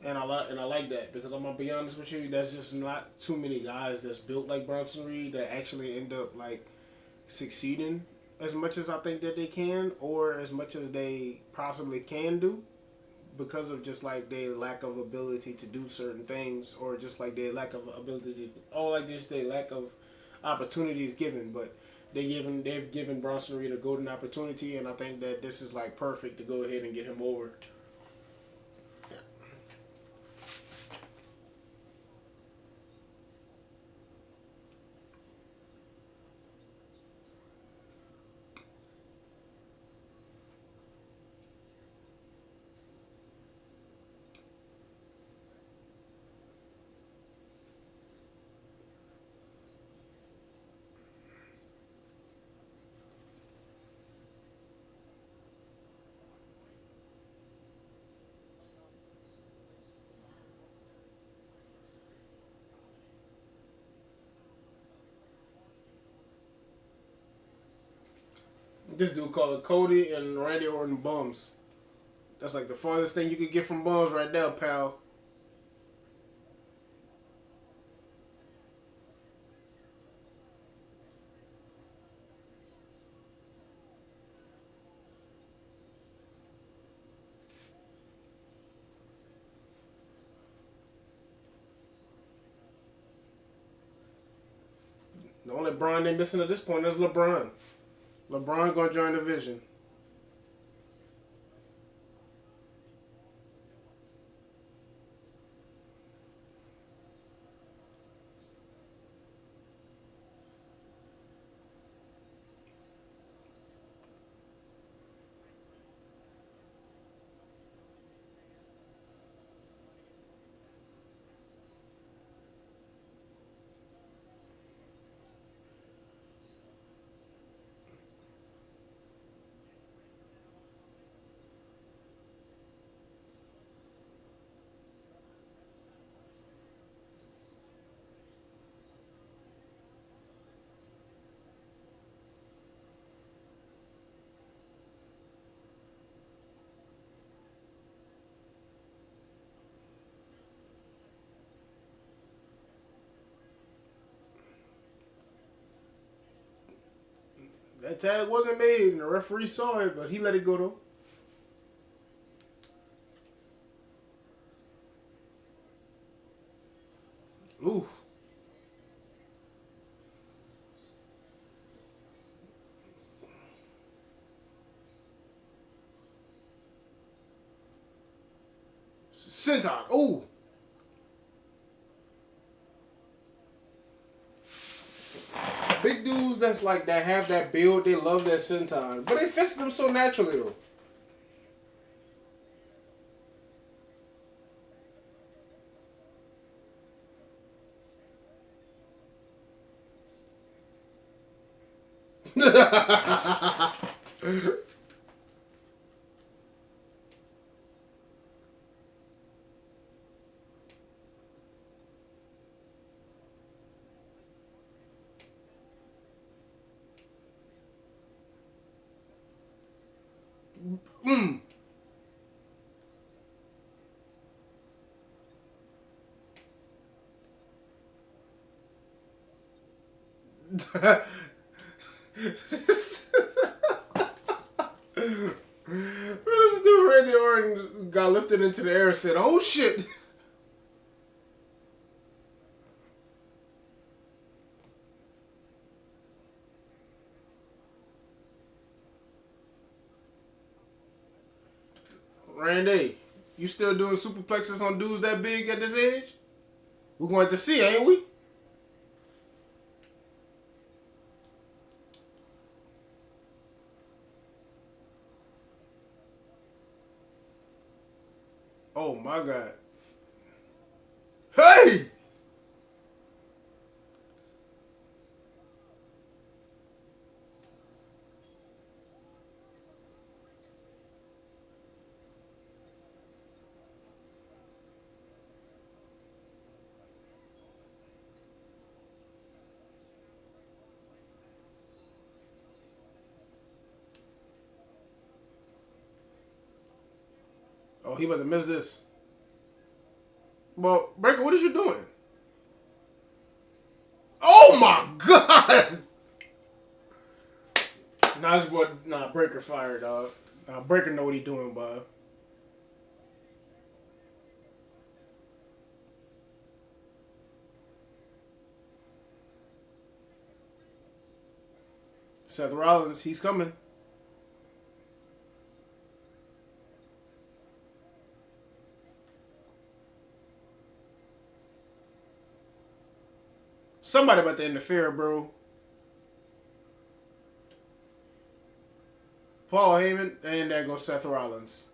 And I like that because I'm gonna be honest with you, there's just not too many guys that's built like Bronson Reed that actually end up like succeeding as much as I think that they can, or as much as they possibly can do, because of just like their lack of ability to do certain things, or just like their lack of ability, or like just their lack of opportunities given. But they've given Bronson Reed a golden opportunity, and I think that this is like perfect to go ahead and get him over. This dude called it Cody and Randy Orton bums. That's like the farthest thing you could get from bums right now, pal. The only Braun they missing at this point is LeBron. LeBron gonna join the Vision. That tag wasn't made, and the referee saw it, but he let it go though. Ooh. Senton. Ooh. Big dudes that's like that have that build, they love that senton. But it fits them so naturally though. Mm. This dude Randy Orton got lifted into the air and said, "Oh shit." Randy, you still doing superplexes on dudes that big at this age? We're going to see, ain't we? Oh my god. Hey! Oh, he about to miss this. Well, Breaker, what is you doing? Oh my god! Nah, this boy, Breaker fired, dog. Breaker know what he doing, bud. Seth Rollins, he's coming. Somebody about to interfere, bro. Paul Heyman, and there goes Seth Rollins.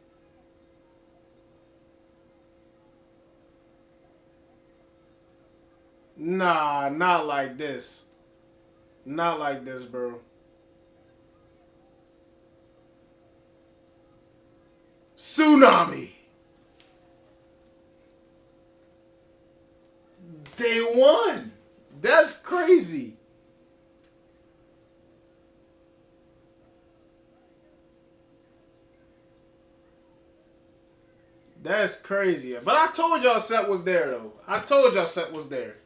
Nah, not like this. Not like this, bro. Tsunami. They won. That's crazy. That's crazy. But I told y'all Seth was there, though. I told y'all Seth was there.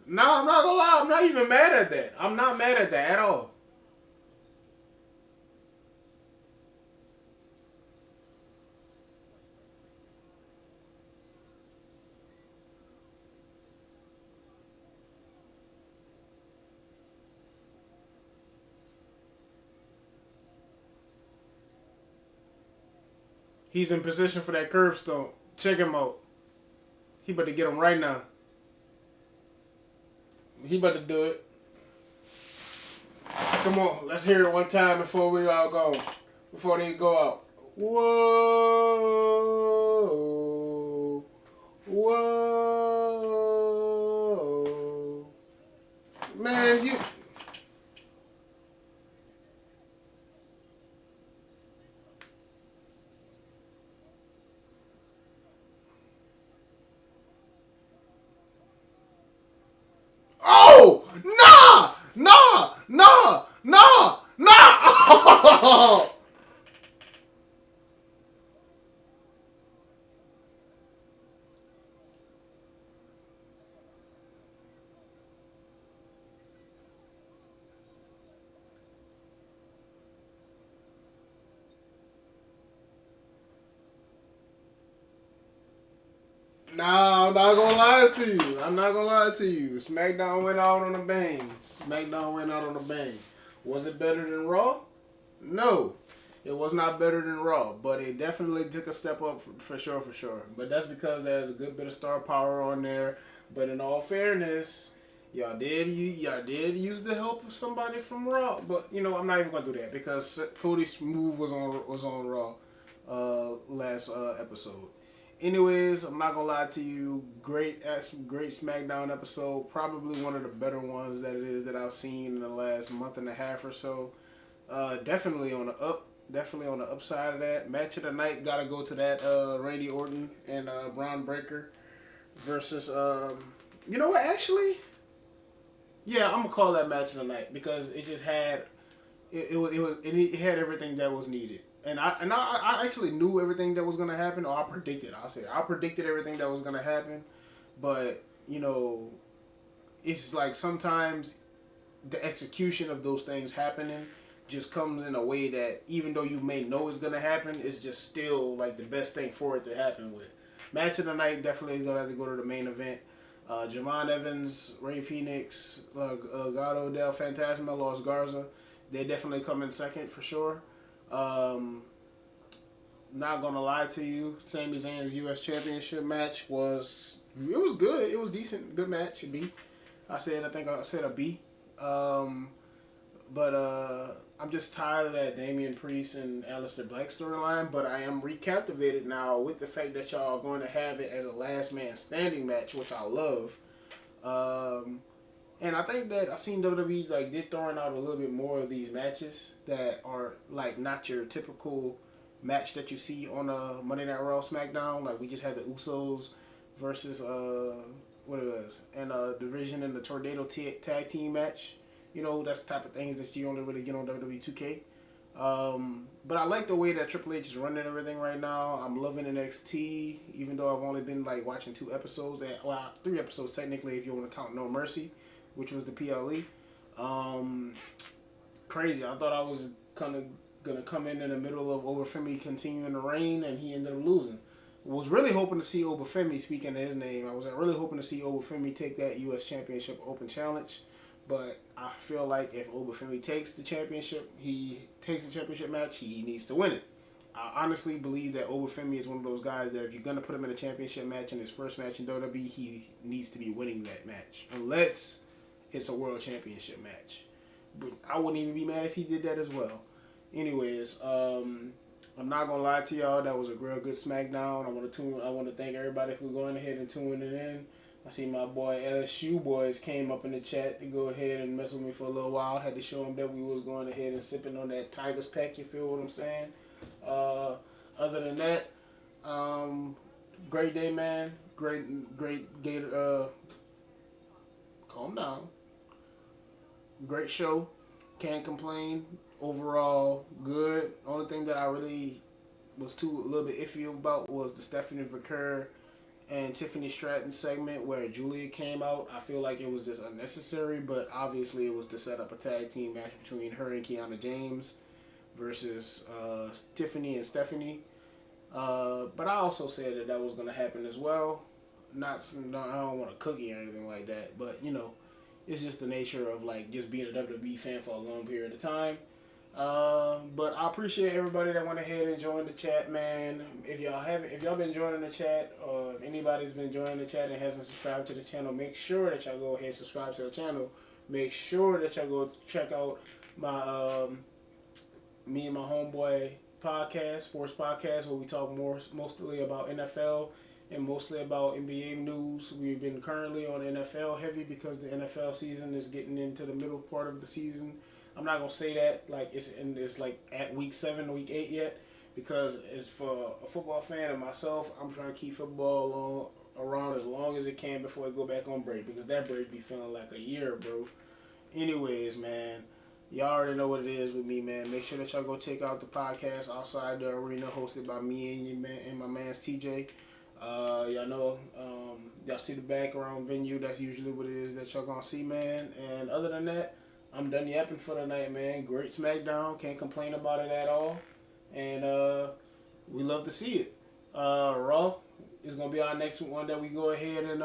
No, I'm not gonna lie. I'm not even mad at that. I'm not mad at that at all. He's in position for that curb stone. Check him out. He about to get him right now. He about to do it. Come on, let's hear it one time before we all go. Before they go out. Whoa. Whoa. man, you. Oh, nah. Nah, I'm not gonna lie to you. I'm not gonna lie to you. SmackDown went out on a bang. SmackDown went out on a bang. Was it better than Raw? No, it was not better than Raw, but it definitely took a step up for sure, for sure. But that's because there's a good bit of star power on there. But in all fairness, y'all did use the help of somebody from Raw. But I'm not even gonna do that because Cody Smooth was on Raw last episode. Anyways, I'm not gonna lie to you. Great SmackDown episode. Probably one of the better ones that I've seen in the last month and a half or so. Definitely on the up. Definitely on the upside of that. Match of the night gotta go to that Randy Orton and Braun Breaker versus you know what actually? Yeah, I'm gonna call that match of the night because it just had it had everything that was needed. And I actually knew everything that was gonna happen, or I predicted everything that was gonna happen, but it's like sometimes the execution of those things happening just comes in a way that even though you may know it's gonna happen, it's just still like the best thing for it to happen with. Match of the night definitely is gonna have to go to the main event. Javon Evans, Ray Phoenix, Gato Del Fantasma, Los Garza, they definitely come in second for sure. Not gonna lie to you, Sami Zayn's U.S. Championship match was good. It was decent, good match. A B. I think I said a B. But I'm just tired of that Damian Priest and Aleister Black storyline. But I am recaptivated now with the fact that y'all are going to have it as a last man standing match, which I love. And I think that I've seen WWE like they're throwing out a little bit more of these matches that are like not your typical match that you see on Monday Night Raw, SmackDown. Like we just had the Usos versus what it was, and Division and the Tornado tag team match. That's the type of things that you only really get on WWE 2K. But I like the way that Triple H is running everything right now. I'm loving NXT, even though I've only been like watching 2 episodes. 3 episodes technically if you want to count No Mercy, which was the PLE. Crazy. I thought I was kind of gonna come in the middle of Obafemi continuing to reign, and he ended up losing. Was really hoping to see Obafemi, speaking of his name, I was really hoping to see Obafemi take that U.S. Championship Open Challenge. But I feel like if Obafemi takes the championship match, he needs to win it. I honestly believe that Obafemi is one of those guys that if you're going to put him in a championship match in his first match in WWE, he needs to be winning that match. Unless it's a world championship match. But I wouldn't even be mad if he did that as well. Anyways, I'm not going to lie to y'all. That was a real good SmackDown. I want to thank everybody for going ahead and tuning it in. I see my boy LSU boys came up in the chat to go ahead and mess with me for a little while. I had to show them that we was going ahead and sipping on that Tiger's Pack. You feel what I'm saying? Other than that, great day, man. Great Gator. Calm down. Great show. Can't complain. Overall, good. Only thing that I really was a little bit iffy about was the Stephanie Vaquer and Tiffany Stratton segment where Julia came out. I feel like it was just unnecessary, but obviously it was to set up a tag team match between her and Kiana James versus Tiffany and Stephanie. But I also said that was going to happen as well. I don't want a cookie or anything like that, but it's just the nature of like just being a WWE fan for a long period of time. But I appreciate everybody that went ahead and joined the chat, man. If y'all been joining the chat, or if anybody's been joining the chat and hasn't subscribed to the channel, make sure that y'all go ahead and subscribe to the channel. Make sure that y'all go check out my me and my homeboy podcast, sports podcast, where we talk mostly about NFL and mostly about NBA news. We've been currently on NFL heavy because the NFL season is getting into the middle part of the season. I'm not gonna say that like it's like at week 7, week 8 yet, because it's for a football fan and myself. I'm trying to keep football around as long as it can before I go back on break, because that break be feeling like a year, bro. Anyways, man, y'all already know what it is with me, man. Make sure that y'all go check out the podcast Outside the Arena, hosted by me and your man and my man's TJ. Y'all know, y'all see the background venue. That's usually what it is that y'all gonna see, man. And other than that, I'm done yapping for the night, man. Great Smackdown. Can't complain about it at all. And we love to see it. Raw is gonna be our next one that we go ahead and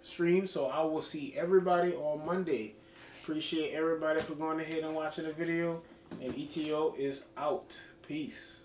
stream. So I will see everybody on Monday. Appreciate everybody for going ahead and watching the video. And ETO is out. Peace.